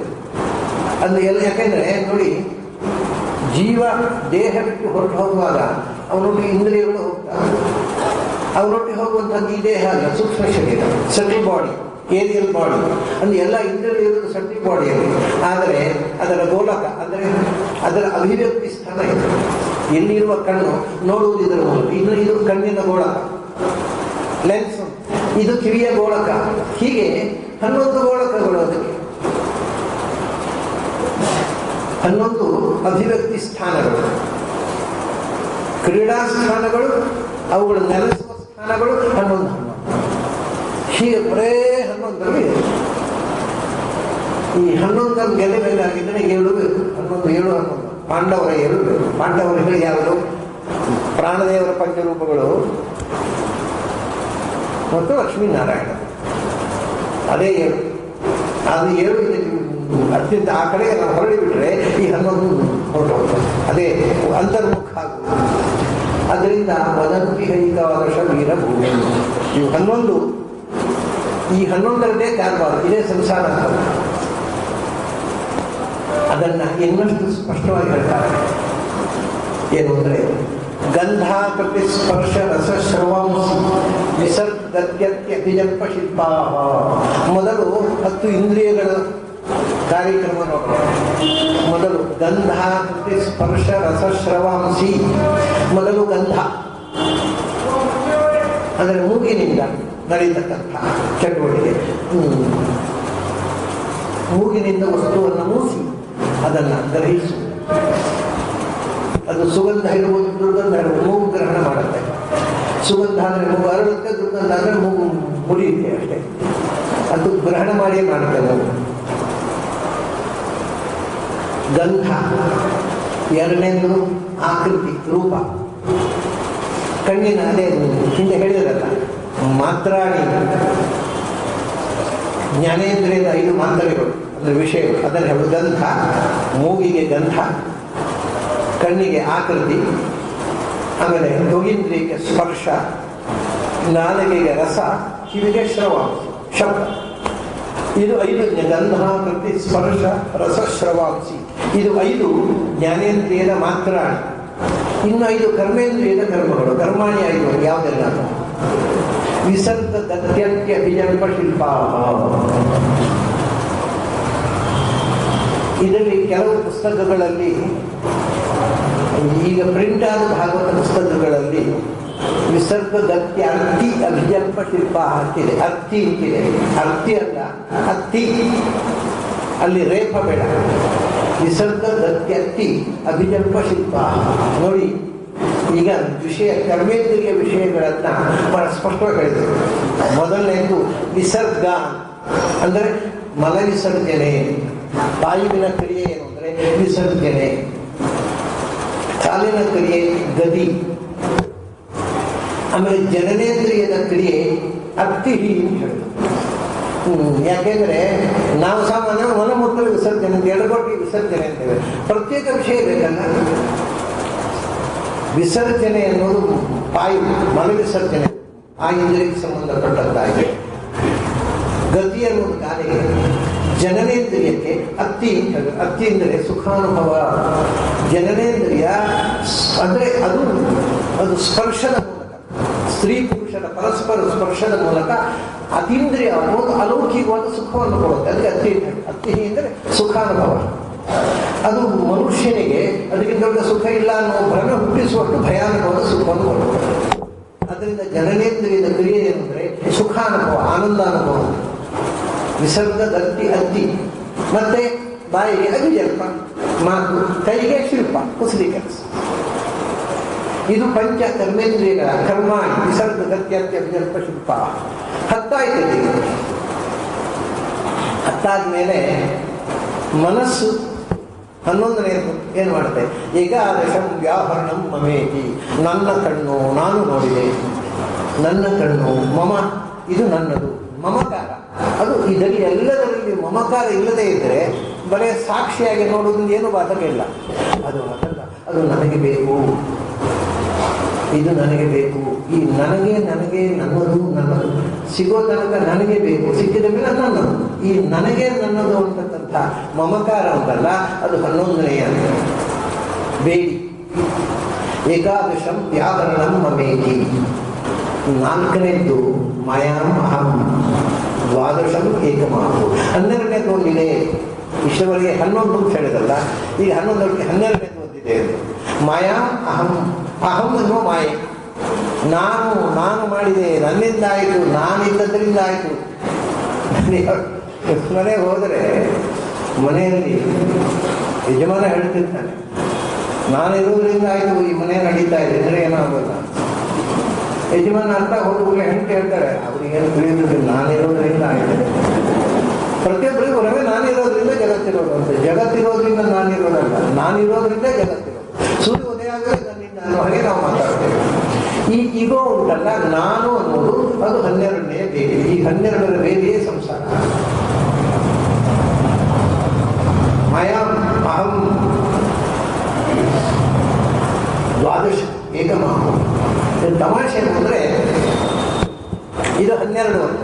ಅದು ಎಲ್ಲ. ಯಾಕೆಂದರೆ ನೋಡಿ, ಜೀವ ದೇಹ ಬಿಟ್ಟು ಹೊರಟು ಹೋಗುವಾಗ ಅವನೊಟ್ಟಿಗೆ ಇಂದ್ರಿಯಗಳು ಹೋಗ್ತಾರೆ. ಅವನೊಟ್ಟಿಗೆ ಹೋಗುವಂಥದ್ದು ಈ ದೇಹ ಅಲ್ಲ, ಸೂಕ್ಷ್ಮ ಶರೀರ, ಸಟಲ್ ಬಾಡಿ, ಏರಿಯಲ್ ಬಾಡಿ. ಅಂದರೆ ಎಲ್ಲ ಇಂದ್ರಿಯಗಳು ಇರೋದು ಸಟಲ್ ಬಾಡಿಯಲ್ಲಿ. ಆದರೆ ಅದರ ಗೋಲಕ, ಅಂದರೆ ಅದರ ಅಭಿವ್ಯಕ್ತಿ ಸ್ಥಾನ ಇದೆ. ಎಲ್ಲಿರುವ ಕಣ್ಣು ನೋಡುವುದು ಇದರ ಮೂಲಕ. ಇದು ಕಣ್ಣಿನ ಗೋಳಕ, ಲೆನ್ಸ್. ಇದು ಕಿವಿಯ ಗೋಳಕ. ಹೀಗೆ 11 ಗೋಳಕಗಳು. ಅದಕ್ಕೆ 11 ಅಭಿವ್ಯಕ್ತಿ ಸ್ಥಾನಗಳು, ಕ್ರೀಡಾ ಸ್ಥಾನಗಳು, ಅವುಗಳು ನೆಲೆಸುವ ಸ್ಥಾನಗಳು 11. ಹೀಗೆ ಬರೇ 11ರಲ್ಲಿ ಈ 11 ಗೆಲ್ಲಬೇಕಾಗಿದ್ದರೆ 7 ಬೇಕು. 11 ಪಾಂಡವರ 7 ಬೇಕು. ಪಾಂಡವರುಗಳು ಯಾವುದು? ಪ್ರಾಣದೇವರ ಪಂಚರೂಪಗಳು ಮತ್ತು ಲಕ್ಷ್ಮೀನಾರಾಯಣ. ಅದೇ 7. ಅದು 7 ಅತ್ಯಂತ ಆ ಕಡೆಗೆ ನಾವು ಹೊರಡಿ ಬಿಟ್ಟರೆ ಈ 11 ಹೊರಟೋಗ್ತದೆ. ಅದೇ ಅಂತರ್ಮುಖ ಆಗುವುದು. ಅದರಿಂದ ವದಂತಿ ಏಕಾದಶ ವೀರಭೂಮಿ. ಇವು 11. ಈ 11ರದ್ದೇ ಕಾರ್ಬಾರ್, ಇದೇ ಸಂಸಾರ. ಅದನ್ನು ಇನ್ನಷ್ಟು ಸ್ಪಷ್ಟವಾಗಿ ಹೇಳ್ತಾರೆ. ಏನು ಅಂದರೆ, ಗಂಧ ಪ್ರತಿಸ್ಪರ್ಶ ರಸಶ್ರವಾಂಸಿ ವಿಸರ್ಗತ್ಯಭಿಜಲ್ಪ ಶಿಲ್ಪ. ಮೊದಲು 10 ಇಂದ್ರಿಯಗಳ ಕಾರ್ಯಕ್ರಮ ನೋಡೋಣ. ಮೊದಲು ಗಂಧ ಪ್ರತಿಸ್ಪರ್ಶ ರಸಶ್ರವಾಂಸಿ. ಮೊದಲು ಗಂಧ ಅಂದರೆ ಮೂಗಿನಿಂದ ನಡೀತಕ್ಕಂಥ ಚಟುವಟಿಕೆ. ಮೂಗಿನಿಂದ ವಸ್ತುವನ್ನು ಮೂಸಿ ಅದನ್ನು ಗ್ರಹಿಸು. ಅದು ಸುಗಂಧ ಇರ್ಬೋದು, ದುರ್ಗಂಧ ಇರ್ಬೋದು. ಮೂಗು ಗ್ರಹಣ ಮಾಡುತ್ತೆ. ಸುಗಂಧ ಅಂದರೆ ಮೂಗು ಅರಳುತ್ತೆ, ದುರ್ಗಂಧ ಅಂದರೆ ಮೂಗು ಮುರಿಯುತ್ತೆ ಅಷ್ಟೇ. ಅದು ಗ್ರಹಣ ಮಾಡಿಯೇ ಮಾಡುತ್ತೆ ಮೂಗು. ಗಂಧ. ಎರಡನೇದು ಆಕೃತಿ, ರೂಪ. ಕಣ್ಣಿನ ಅದೇ ಹಿಂದೆ ಹೇಳಿದ್ರಲ್ಲ, ಮಾತ್ರಾಣಿ ಜ್ಞಾನೇಂದ್ರಿಯದ 5 ಮಾತ್ರೆಗಳು ಅಂದರೆ ವಿಷಯಗಳು. ಅದನ್ನು ಹೇಳೋದು ಗಂಧ. ಮೂಗಿಗೆ ಗಂಧ, ಕಣ್ಣಿಗೆ ಆಕೃತಿ, ಆಮೇಲೆ ಯೋಗೀಂದ್ರಿಯಕ್ಕೆ ಸ್ಪರ್ಶ, ನಾಲಿಗೆಗೆ ರಸ, ಕಿವಿಗೆ ಶ್ರವಾಂಶ, ಶಬ್ದ. ಇದು 5 ಗಂಧ ಪ್ರತಿ ಸ್ಪರ್ಶ ರಸಶ್ರವಾಂಸಿ. ಇದು 5 ಜ್ಞಾನೇಂದ್ರಿಯದ ಮಾತ್ರಾಣಿ. ಇನ್ನು 5 ಕರ್ಮೇಂದ್ರಿಯದ ಕರ್ಮಗಳು. ಕರ್ಮಾಣಿ 5 ಯಾವುದೆಲ್ಲ? ವಿಸರ್ಗ ಗತ್ಯತ್ಯ ವಿಜಲ್ಪ ಶಿಲ್ಪ. ಇದರಲ್ಲಿ ಕೆಲವು ಪುಸ್ತಕಗಳಲ್ಲಿ, ಈಗ ಪ್ರಿಂಟ್ ಆದ ಭಾಗವತ ಪುಸ್ತಕಗಳಲ್ಲಿ ವಿಸರ್ಗ ಗತ್ಯ ಅರ್ಥಿ ಅಭಿಜಲ್ಪ ಶಿಲ್ಪ ಅಂತಿದೆ. ಅರ್ಥಿ ಅಂತಿದೆ. ಅರ್ಥಿ ಅಲ್ಲ, ಅತ್ತಿ. ಅಲ್ಲಿ ರೇಪ ಬೇಡ. ವಿಸರ್ಗ ಗತ್ಯರ್ಥಿ ಅಭಿಜಲ್ಪ ಶಿಲ್ಪ. ನೋಡಿ, ಈಗ ವಿಷಯ ಕರ್ಮೇಂದ್ರಿಯ ವಿಷಯಗಳನ್ನು ಬಹಳ ಸ್ಪಷ್ಟವಾಗಿ ಹೇಳಿದರು. ಮೊದಲನೇದು ವಿಸರ್ಗ ಅಂದರೆ ಮಲ ವಿಸರ್ಜನೆ. ವಾಯುವಿನ ಕ್ರಿಯೆ ಏನು ಅಂದರೆ ವಿಸರ್ಜನೆ. ಕಾಲಿನ ಕ್ರಿಯೆ ಗದಿ. ಆಮೇಲೆ ಜನನೇಂದ್ರಿಯದ ಕ್ರಿಯೆ ಅತ್ತಿಹಿ ಅಂತ ಹೇಳುದು. ಯಾಕೆಂದ್ರೆ ನಾವು ಸಾಮಾನ್ಯ ಮಲಮೂತ್ರ ವಿಸರ್ಜನೆ ಅಂತ ಎಡಗೊಟ್ಟಿ ವಿಸರ್ಜನೆ ಅಂತೇವೆ. ಪ್ರತ್ಯೇಕ ವಿಷಯ ಬೇಕಲ್ಲ. ವಿಸರ್ಜನೆ ಅನ್ನೋದು ವಾಯು ಮಲ ವಿಸರ್ಜನೆ ಆ ಇಂದ್ರಿಯಕ್ಕೆ ಸಂಬಂಧಪಟ್ಟದ್ದಾಗಿದೆ. ಗತಿ ಅನ್ನೋದು ಕಾಲಿಗೆ, ಜನನೇಂದ್ರಿಯಕ್ಕೆ ಅತ್ತಿ ಅತ್ತಿ ಅಂದರೆ ಸುಖಾನುಭವ. ಜನನೇಂದ್ರಿಯ ಅಂದರೆ ಅದು ಸ್ಪರ್ಶದ ಮೂಲಕ, ಸ್ತ್ರೀ ಪುರುಷರ ಪರಸ್ಪರ ಸ್ಪರ್ಶದ ಮೂಲಕ ಅತೀಂದ್ರಿಯ ಅನ್ನೋದು ಅಲೌಕಿಕವಾದ ಸುಖವನ್ನು ಕೊಡುತ್ತೆ. ಅದಕ್ಕೆ ಅತ್ತಿ ಅಂದರೆ ಸುಖಾನುಭವ. ಅದು ಮನುಷ್ಯನಿಗೆ ಅದಕ್ಕೆ ದೊಡ್ಡ ಸುಖ ಇಲ್ಲ ಅನ್ನೋ ಭ್ರಮೆ ಹುಟ್ಟಿಸುವಷ್ಟು ಭಯಾನಕವಾದ ಸುಖವನ್ನು ಕೊಡುತ್ತೆ. ಅದರಿಂದ ಜನನೇಂದ್ರಿಯದ ಕ್ರಿಯೆ ಏನಂದ್ರೆ ಸುಖಾನುಭವ, ಆನಂದಾನುಭವ. ವಿಸರ್ಗದತ್ತಿ ಅತ್ತಿ. ಮತ್ತೆ ಬಾಯಿಗೆ ಅಭಿಜಲ್ಪ, ಮಾತು, ಕೈಗೆ ಶಿಲ್ಪ, ಕುಸಲಿ ಕೆಲಸ. ಇದು ಪಂಚ ಕರ್ಮೇಂದ್ರಿಯಗಳ ಕರ್ಮ. ವಿಸರ್ಗದತ್ತಿ ಅತ್ತಿ ಅಭಿಜಲ್ಪ ಶಿಲ್ಪ. ಹತ್ತಾಯ್ತದೆ. ಹತ್ತಾದ್ಮೇಲೆ ಮನಸ್ಸು 11ನೇ ಏನು ಮಾಡುತ್ತೆ? ಏಕಾದಶಂ ವ್ಯಾಹರಣಂ ಮಮೇತಿ. ನನ್ನ ಕಣ್ಣು ನಾನು ನೋಡಿದೆ, ನನ್ನ ಕಣ್ಣು ಮಮ ಇದು ನನ್ನದು. ಮಮಕಾರ ಅದು ಇದರಲ್ಲಿ ಎಲ್ಲದರಲ್ಲಿ ಮಮಕಾರ ಇಲ್ಲದೆ ಇದ್ದರೆ ಬರೀ ಸಾಕ್ಷಿಯಾಗಿ ನೋಡೋದ್ರಿಂದ ಏನು ಬಾಧಕ ಇಲ್ಲ. ಅದು ಅದಲ್ಲ, ಅದು ನನಗೆ ಬೇಕು, ಇದು ನನಗೆ ಬೇಕು. ಈ ನನಗೆ ನನ್ನದು ಸಿಗೋ ತನಕ ನನಗೆ ಬೇಕು, ಸಿಕ್ಕಿದ ಮೇಲೆ ನನ್ನದು. ಈ ನನಗೆ ನನ್ನದು ಅಂತಕ್ಕಂಥ ಮಮಕಾರ ಉಂಟಲ್ಲ, ಅದು 11ನೆಯ ಬೇಡಿ. ಏಕಾದಶಂ ವ್ಯಾಕರಣಂ ಮಮೇತಿ. 4ನೇದ್ದು ಮಯಾಂ ಅಹಂ. ದ್ವಾದಶಂ ಏಕಮಾಹು. 12ನೇದು ಒಂದಿದೆ. ಇಷ್ಟವರೆಗೆ 11 ಅಂತ ಹೇಳಿದಲ್ಲ, ಈಗ 11ಕ್ಕೆ 12ನೇದು ಒಂದಿದೆ. ಮಯಾಂ ಅಹಂ. ಅಹಂ ಅನ್ನುವ ಮಾಯೆ. ನಾನು ಮಾಡಿದೆ, ನನ್ನಿಂದ ಆಯಿತು, ನಾನಿದ್ದದ್ರಿಂದ ಆಯಿತು. ಮನೆಗೆ ಹೋದರೆ ಮನೆಯಲ್ಲಿ ಯಜಮಾನ ಹೇಳ್ತಿರ್ತಾನೆ, ನಾನಿರೋದ್ರಿಂದ ಆಯಿತು ಈ ಮನೆ ನಡೀತಾ ಇದೆ ಅಂದರೆ ಏನಾಗೋಲ್ಲ. ಯಜಮಾನ ಅರ್ಥ ಹೋಗುವಾಗ ಹೆಂಡತಿ ಹೇಳ್ತಾರೆ, ಅವ್ರಿಗೇನು ತಿಳಿಯೋದಿಲ್ಲ, ನಾನಿರೋದ್ರಿಂದ ಆಯಿತು. ಪ್ರತಿಯೊಬ್ಬರಿಗೂ ಹೊರಗೆ ನಾನಿರೋದ್ರಿಂದ ಜಗತ್ತಿರೋದು ಅಂತ. ಜಗತ್ತಿರೋದ್ರಿಂದ ನಾನಿರೋದಲ್ಲ, ನಾನಿರೋದ್ರಿಂದ ಜಗತ್ತಿರೋದು. ಸೂರ್ಯ ಉದಯ ಆಗಲೇ ನನ್ನಿಂದ ಅನ್ನೋ ಹಾಗೆ ನಾವು ಮಾತಾಡ್ತೇವೆ. ಈ ಈಗೋ ಉಂಟಲ್ಲ, ನಾನು ಅನ್ನೋದು ಅದು 12ನೇ ಬೇರೆ. ಈ 12ರ ಬೇರೆಯೇ ಸಂಸಾರ. ಮಯಾಂ ಅಹಂ ದ್ವಾದಶ ಏಕಮಾಹು. ತಮಾಷೆ ಅಂದರೆ ಇದು 12 ವರ್ಷ.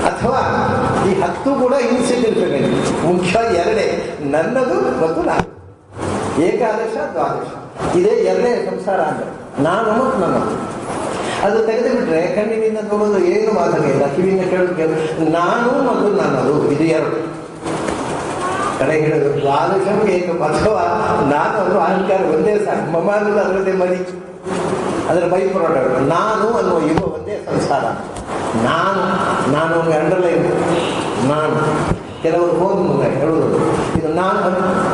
ಅಥವಾ ಈ 10 ಕೂಡ ಇನ್ಸಿಗ್ನಿಫಿಕೆಂಟ್. ಮುಖ್ಯ 2 ನನ್ನದು ಮತ್ತು ನಾನು. ಏಕಾದಶ ದ್ವಾದಶ ಇದೇ 2 ಸಂಸಾರ ಅಂದರೆ ನಾನು ಮತ್ತು ನನ್ನದು. ಅದು ತೆಗೆದು ಬಿಟ್ರೆ ಕಣ್ಣಿನಿಂದ ನೋಡೋದು ಏನು ಬಾಧಕ ಇಲ್ಲ, ಕಿವಿಯಿಂದ ಕೇಳೋದು ನಾನು ಮತ್ತು ನನ್ನದು. ಇದು 2 ಕಡೆ ಹೇಳೋದು. ದ್ವಾದಶಂ ಏಕ. ಅಥವಾ ನಾನು ಅನ್ನೋ ಅಹಂಕಾರ ಒಂದೇ ಸಾಕು. ಮಮ ಅನ್ನೋದು ಅದರದ್ದೇ ಮರಿ, ಅದರ ಬೈ ಪ್ರಾಡಕ್ಟ್. ನಾನು ಅನ್ನೋ ಇವ ಒಂದೇ ಸಂಸಾರ. ನಾನು ಅಂಡರ್ಲೈನ್. ನಾನು ಕೆಲವರು ಫೋನ್ ಮುಂದೆ ಹೇಳೋದು, ಇದು ನಾನು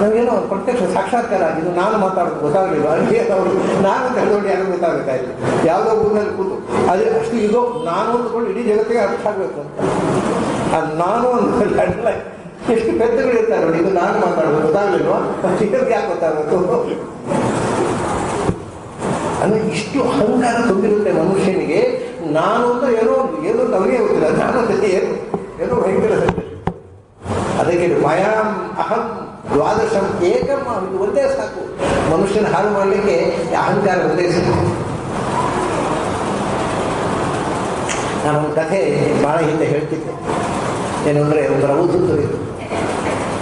ನಮಗೇನೋ ಪ್ರತ್ಯಕ್ಷ ಸಾಕ್ಷಾತ್ಕಾರ. ಇದು ನಾನು ಮಾತಾಡೋದು ಗೊತ್ತಾಗಲಿಲ್ಲ, ಅದಕ್ಕೆ ಅವರು ನಾನು ತಿಳಿದೋಡಿ ಯಾರು ಗೊತ್ತಾಗಬೇಕಾಗಿಲ್ಲ. ಯಾವುದೋ ಊರಿನಲ್ಲಿ ಕೂತು ಅದೇ ಅಷ್ಟು ಇದು ನಾನು ಅಂದ್ಕೊಂಡು ಇಡೀ ಜಗತ್ತಿಗೆ ಅರ್ಥ ಆಗಬೇಕು ಅಂತ. ಅದು ನಾನು ಒಂದು ಅಂಡರ್ಲೈನ್. ಎಷ್ಟು ಪೆದ್ದಗಳಿರ್ತಾರೆ ನೋಡಿ, ಇದು ನಾನು ಮಾತಾಡೋದು ಗೊತ್ತಾಗಲಿಲ್ವಾ, ಚಿಕ್ಕಕ್ಕೆ ಯಾಕೆ ಗೊತ್ತಾಗಬೇಕು ಅಂದರೆ ಇಷ್ಟು ಅಹಂಕಾರ ತುಂಬಿರುತ್ತೆ ಮನುಷ್ಯನಿಗೆ. ನಾನು ಅಂತ ಏನೋ ನಮಗೆ ಗೊತ್ತಿಲ್ಲ, ನಾನು ಏನೋ ಭಯಂಕರ. ಅದಕ್ಕೆ ಮಯಾಂ ಅಹಂ ದ್ವಾದಶಂ ಏಕಂ. ಇದು ಒಂದೇ ಸಾಕು ಮನುಷ್ಯನ ಹಾಳು ಮಾಡಲಿಕ್ಕೆ. ಅಹಂಕಾರ ಒಂದೇ ಸಾಕು. ನಾನೊಂದು ಕಥೆ ಭಾಳ ಹಿಂದೆ ಹೇಳ್ತಿದ್ದೆ. ಏನು ಅಂದರೆ ಒಂದು ಅವಧೂತರು ಇದು.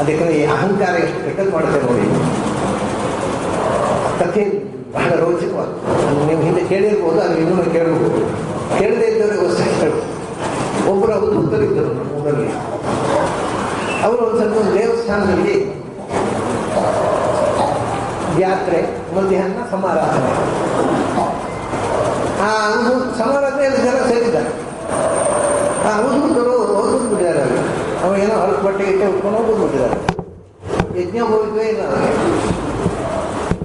ಅದಕ್ಕೆ ಈ ಅಹಂಕಾರ ಎಷ್ಟು ಕೆಟ್ಟದ್ದು ಮಾಡುತ್ತೆ ನೋಡಿ. ಕಥೆ ಬಹಳ ರೋಚಕವಾದ. ನೀವು ಹಿಂದೆ ಕೇಳಿರ್ಬೋದು, ಅದು ಇನ್ನೂ ಕೇಳಬಹುದು. ಕೇಳದೇ ಇದ್ದವರಿಗೆ ಹೊಸ ಹೇಳು. ಒಬ್ಬರು ಅವಧೂತರಿದ್ದರು ನಮ್ಮ ಊರಲ್ಲಿ. ಅವರು ಒಂದು ಸ್ವಲ್ಪ ಒಂದು ದೇವಸ್ಥಾನದಲ್ಲಿ ಯಾತ್ರೆ, ಮಧ್ಯಾಹ್ನ ಸಮಾರಾಧನೆ. ಆ ಸಮಾರಾಧನೆಯಲ್ಲಿ ಜನ ಸೇರಿದ್ದಾರೆ. ಆ ಅವಧೂತರು ಹೋಗ್ಬಿಟ್ಟಿದ್ದಾರೆ. ಅವಾಗೇನೋ ಹೊರತು ಬಟ್ಟೆ ಇಟ್ಟೆ ಉಟ್ಕೊಂಡು ಹೋಗ್ಬಿಟ್ಟಿದ್ದಾರೆ. ಯಜ್ಞ ಹೋಗಿದ್ವೇ ಇಲ್ಲ.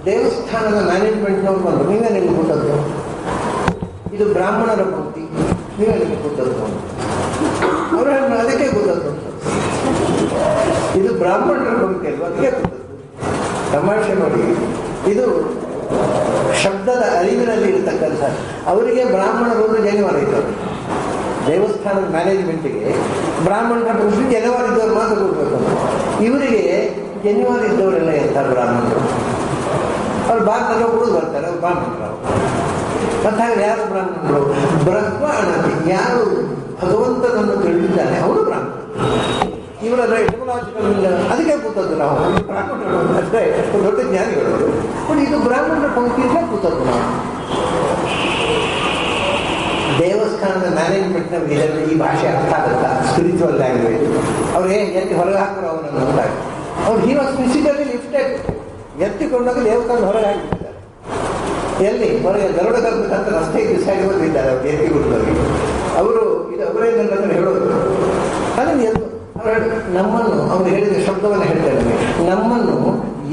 ದೇವಸ್ಥಾನದ ಮ್ಯಾನೇಜ್ಮೆಂಟ್ನವ್ರು ಬಂದರು, ನೀವೇ ನಿಮ್ಗೆ ಕೊಟ್ಟದ್ದು, ಇದು ಬ್ರಾಹ್ಮಣರ ಮೂರ್ತಿ, ನೀವೇ ನಿಮ್ಗೆ ಕೊಟ್ಟದ್ದು. ಅವರು ಬ್ರಾಹ್ಮಣರ ಬದುಕೆ ಅಲ್ವಾ, ಅದಕ್ಕೆ ಕೂತದ್ದು. ತಮಾಷೆ ನೋಡಿ, ಇದು ಶಬ್ದದ ಅರಿವಿನಲ್ಲಿ ಇರತಕ್ಕಂಥ ಅವರಿಗೆ ಬ್ರಾಹ್ಮಣರು ಜನಿವಾರ ಇದ್ದವರು. ದೇವಸ್ಥಾನದ ಮ್ಯಾನೇಜ್ಮೆಂಟಿಗೆ ಬ್ರಾಹ್ಮಣರ ಕೃಷಿ ಜನಿವಾರ ಇದ್ದವ್ರು ಮಾತ್ರ ಕೊಡ್ಬೇಕು. ಇವರಿಗೆ ಜನಿವಾರ ಇದ್ದವರೆಲ್ಲ ಇರ್ತಾರೆ ಬ್ರಾಹ್ಮಣರು. ಅವ್ರು ಭಾರತಲ್ಲ ಉಳಿದು ಬರ್ತಾರೆ, ಅವ್ರು ಬ್ರಾಹ್ಮಣರು. ಮತ್ತೆ ಹಾಗೆ ಯಾರು ಬ್ರಾಹ್ಮಣರು? ಬ್ರಹ್ಮ ಅಣತಿ, ಯಾರು ಭಗವಂತನನ್ನು ತಿಳಿದಿದ್ದಾನೆ ಅವನು ಬ್ರಾಹ್ಮಣ. ಇವರೆಲ್ಲ ಎಟಮಲಾಜಿಕಲ್ ಅದಕ್ಕೆ ಕೂತದ್ದು ನಾವು ಬ್ರಾಹ್ಮಣರು ಅಂದರೆ ದೊಡ್ಡ ಜ್ಞಾನಿಗಳು. ಬಟ್ ಇದು ಬ್ರಾಹ್ಮಣರ ಪಂಕ್ತಿಯಲ್ಲೇ ಕೂತದ್ದು ನಾವು. ದೇವಸ್ಥಾನದ ಮ್ಯಾನೇಜ್ಮೆಂಟ್ನ ಇದರಲ್ಲಿ ಈ ಭಾಷೆ ಅರ್ಥ ಆಗುತ್ತಾ? Spiritual language. ಅವ್ರು ಎತ್ತಿ ಹೊರಗೆ ಹಾಕೋರು ಅವನನ್ನು ಅಂದಾಗ ಅವ್ರು ಹಿ ವಾಸ್ ಫಿಸಿಕಲಿ ಲಿಫ್ಟೆಡ್. ಎತ್ತಿಕೊಂಡಾಗ ದೇವಸ್ಥಾನ ಹೊರಗೆ ಹಾಕಿಬಿಟ್ಟಿದ್ದಾರೆ. ಎಲ್ಲಿ ಹೊರಗೆ ಗರುಡ ಗರ್ಭದಂತ ರಸ್ತೆ ಸೈಡ್ ಬಂದಿದ್ದಾರೆ ಅವ್ರು ಎತ್ತಿ ಕೊಟ್ಟವರಿಗೆ. ಅವರು ಇದು ಅವರೇ ನನ್ನ ಹತ್ರ ಹೇಳೋದು. ಅದನ್ನು ಎದ್ದು ನಮ್ಮನ್ನು ಅವ್ರು ಹೇಳಿದ ಶಬ್ದವನ್ನು ಹೇಳ್ತಾರೆ, ನಮ್ಮನ್ನು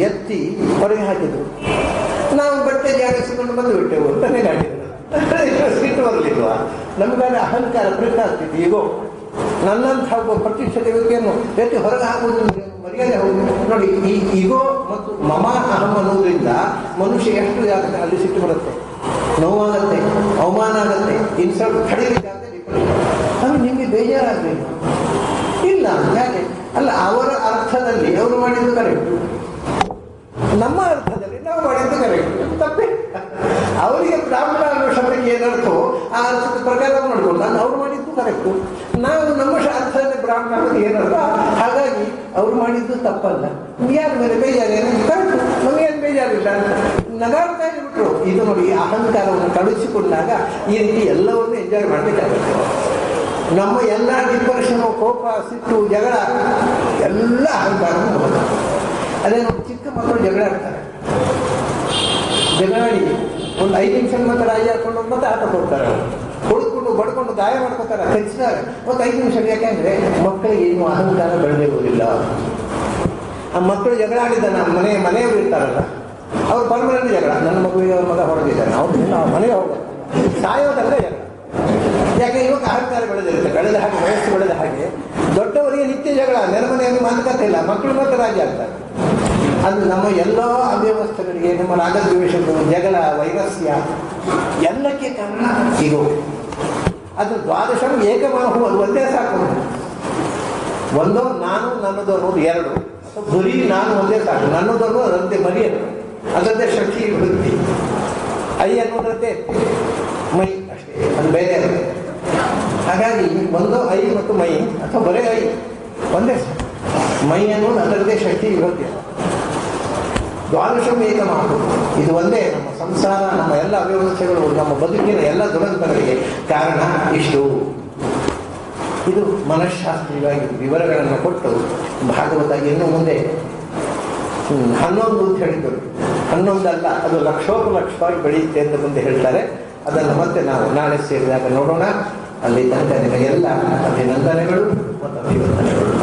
ಎತ್ತಿ ಹೊರಗೆ ಹಾಕಿದ್ರು. ನಾವು ಬಟ್ಟೆ ಜಾಗಿಸಿಕೊಂಡು ಬಂದು ಬಿಟ್ಟೆವು ಅಂತಾನೆ ಹಾಕಿದ್ರು. ಸಿಟ್ಟು ಬರಲಿಲ್ವಾ? ನಮಗಾದ್ರೆ ಅಹಂಕಾರ ಪ್ರೀತಾಗ್ತಿತ್ತು. ಈಗೋ ನನ್ನಂಥ ಒಬ್ಬ ಪ್ರತಿಷ್ಠತೆ ವ್ಯಕ್ತಿಯನ್ನು ಎತ್ತಿ ಹೊರಗೆ ಹಾಕುವುದು ಮರ್ಯಾದೆ ಹೌದು ನೋಡಿ. ಈ ಈಗೋ ಮತ್ತು ಮಮ ಅಹಂ ಅನ್ನೋದ್ರಿಂದ ಮನುಷ್ಯ ಎಷ್ಟು ಜಾಗಕ್ಕೆ ಅಲ್ಲಿ ಸಿಟ್ಟು ಬರುತ್ತೆ, ನೋವಾಗತ್ತೆ, ಅವಮಾನ ಆಗತ್ತೆ, ಇನ್ಸಲ್ಟ್ ಕಡಿಲಿಕ್ಕಾಗತ್ತೆ. ಅದು ನಿಮಗೆ ಬೇಜಾರಾಗಬೇಕು ಇಲ್ಲ. ಯಾಕೆ ಅಲ್ಲ, ಅವರ ಅರ್ಥದಲ್ಲಿ ಅವರು ಮಾಡಿದ್ದು ಕರೆಕ್ಟ್, ನಮ್ಮ ಅರ್ಥದಲ್ಲಿ ನಾವು ಮಾಡಿದ್ದು ಕರೆಕ್ಟ್. ತಪ್ಪೇ. ಅವರಿಗೆ ಬ್ರಾಹ್ಮಣ ಅನ್ನೋ ಶಬ್ದಕ್ಕೆ ಏನರ್ಥೋ ಆ ಅರ್ಥದ ಪ್ರಕಾರ ಮಾಡ್ಕೊಂಡು ನಾನು ಅವ್ರು ಮಾಡಿದ್ದು ಕರೆಕ್ಟು, ನಾವು ನಮ್ಮ ಅರ್ಥದಲ್ಲಿ ಬ್ರಾಹ್ಮಣ ಅನ್ನೋದು ಏನರ್ಥ. ಹಾಗಾಗಿ ಅವ್ರು ಮಾಡಿದ್ದು ತಪ್ಪಲ್ಲ. ಯಾರ ಮೇಲೆ ಬೇಜಾರೇನು? ಕರೆಕ್ಟು, ನಮಗೇನು ಬೇಜಾರಿಲ್ಲ ಅಂತ ನಗಾಡ್ತಾ ಬಿಟ್ರು. ಇದು ನೋಡಿ, ಅಹಂಕಾರವನ್ನು ಕಳುಹಿಸಿಕೊಂಡಾಗ ಈ ರೀತಿ ಎಲ್ಲವನ್ನೂ ಎಂಜಾಯ್ ಮಾಡಬೇಕಾಗುತ್ತೆ. ನಮ್ಮ ಎಲ್ಲ ಡಿಪ್ರೆಷನು, ಕೋಪ, ಸಿಟ್ಟು, ಜಗಳ ಎಲ್ಲ ಅಹಂಕಾರವನ್ನು ಬರುತ್ತೆ. ಅದೇ ನೋಡಿ, ಚಿಕ್ಕ ಮಕ್ಕಳು ಜಗಳ ಆಡ್ತಾರೆ. ಜಗಳಾಡಿ ಒಂದು 5 ನಿಮಿಷ ಮತ್ತೆ ರಾಜ ಹಾಕೊಂಡು ಮತ್ತೆ ಆಟ ಕೊಡ್ತಾರೆ. ಹೊಡ್ಕೊಂಡು ಬಡ್ಕೊಂಡು ಗಾಯ ಮಾಡ್ಕೊತಾರೆ, ಕಚ್ಚಿದಾಗ ಮತ್ತು 5 ನಿಮಿಷ. ಯಾಕೆಂದ್ರೆ ಮಕ್ಕಳಿಗೆ ಏನು ಅಹಂಕಾರ ಬೆಳೆದೇ ಹೋಗಿಲ್ಲ. ಆ ಮಕ್ಕಳು ಜಗಳ ಆಡಿದ ನಮ್ಮ ಮನೆಯವರು ಇರ್ತಾರಲ್ಲ, ಅವ್ರು ಪರ್ಮನೆಂಟ್ ಜಗಳ. ನನ್ನ ಮಗುವಿಗೆ ಅವ್ರ ಮಗ ಹೊಡೆದಿದ್ದಾನೆ, ಅವ್ರು ಮನೆಗೆ ಹೋಗೋದು, ಸಾಯೋದಲ್ಲ ಜಗಳ. ಯಾಕೆ ಇವಾಗ ಅಹಂಕಾರ ಬೆಳೆದಿರುತ್ತೆ, ಬೆಳೆದ ಹಾಗೆ ವಯಸ್ಸು ಬೆಳೆದ ಹಾಗೆ ದೊಡ್ಡವರಿಗೆ ನಿತ್ಯ ಜಗಳ, ನೆನಮನೆಯನ್ನು ಮಾತುಕತೆ ಇಲ್ಲ, ಮಕ್ಕಳು ಮತ್ತೆ ರಾಜ ಆಗ್ತಾರೆ. ಅದು ನಮ್ಮ ಎಲ್ಲ ಅವ್ಯವಸ್ಥೆಗಳಿಗೆ, ನಮ್ಮ ರಾಗದ್ವೇಷಗಳು, ಜಗಳ, ವೈರಸ್ಯ ಎಲ್ಲಕ್ಕೆ ಕಾರಣ ಈಗೋ. ಅದು ದ್ವಾದಶಂ ಏಕಮಾಹು, ಅದು ಒಂದೇ ಸಾಕು. ಒಂದೋ ನಾನು ನನ್ನದು ಅನ್ನೋದು 2, ಬರೀ ನಾನು ಒಂದೇ ಸಾಕು. ನನ್ನದನ್ನು ಅದರಂತೆ ಮರಿಯದು, ಅದರಂತೆ ಶಕ್ತಿ ವೃತ್ತಿ. ಐ ಅನ್ನೋದಂತೆ ಮೈ ಅಷ್ಟೇ, ಅದು ಬೇರೆ ಅಲ್ಲ. ಹಾಗಾಗಿ ಒಂದು ಐ ಮತ್ತು ಮೈ ಅಥವಾ ಬರೇ ಐ ಒಂದೇ ಸಾಕು. ಮೈ ಅನ್ನೋದು ಅದರದ್ದೇ ಶಕ್ತಿ ವಿಭಕ್ತಿ. ದ್ವಾದಶಂ ಏಕಮಾಹು, ಇದು ಒಂದೇ ನಮ್ಮ ಸಂಸಾರ, ನಮ್ಮ ಎಲ್ಲ ಅವ್ಯವಸ್ಥೆಗಳು, ನಮ್ಮ ಬದುಕಿನ ಎಲ್ಲ ದುರಂತಗಳಿಗೆ ಕಾರಣ ಇಷ್ಟು. ಇದು ಮನಃಶಾಸ್ತ್ರೀಯವಾಗಿ ವಿವರಗಳನ್ನು ಕೊಟ್ಟು ಭಾಗವತ ಇನ್ನು ಮುಂದೆ 11 ಅಂತ ಹೇಳಿದರು. 11 ಅಲ್ಲ, ಅದು ಲಕ್ಷೋಪಲಕ್ಷವಾಗಿ ಬೆಳೆಯುತ್ತೆ ಅಂತ ಮುಂದೆ ಹೇಳ್ತಾರೆ. ಅದನ್ನು ಮತ್ತೆ ನಾವು ನಾಳೆ ಸೇರಿದಾಗ ನೋಡೋಣ. ಅಲ್ಲಿ ತನಕ ನಿಮಗೆಲ್ಲ ಅಭಿನಂದನೆಗಳು ಮತ್ತು ಅಭಿವಂದನೆಗಳು.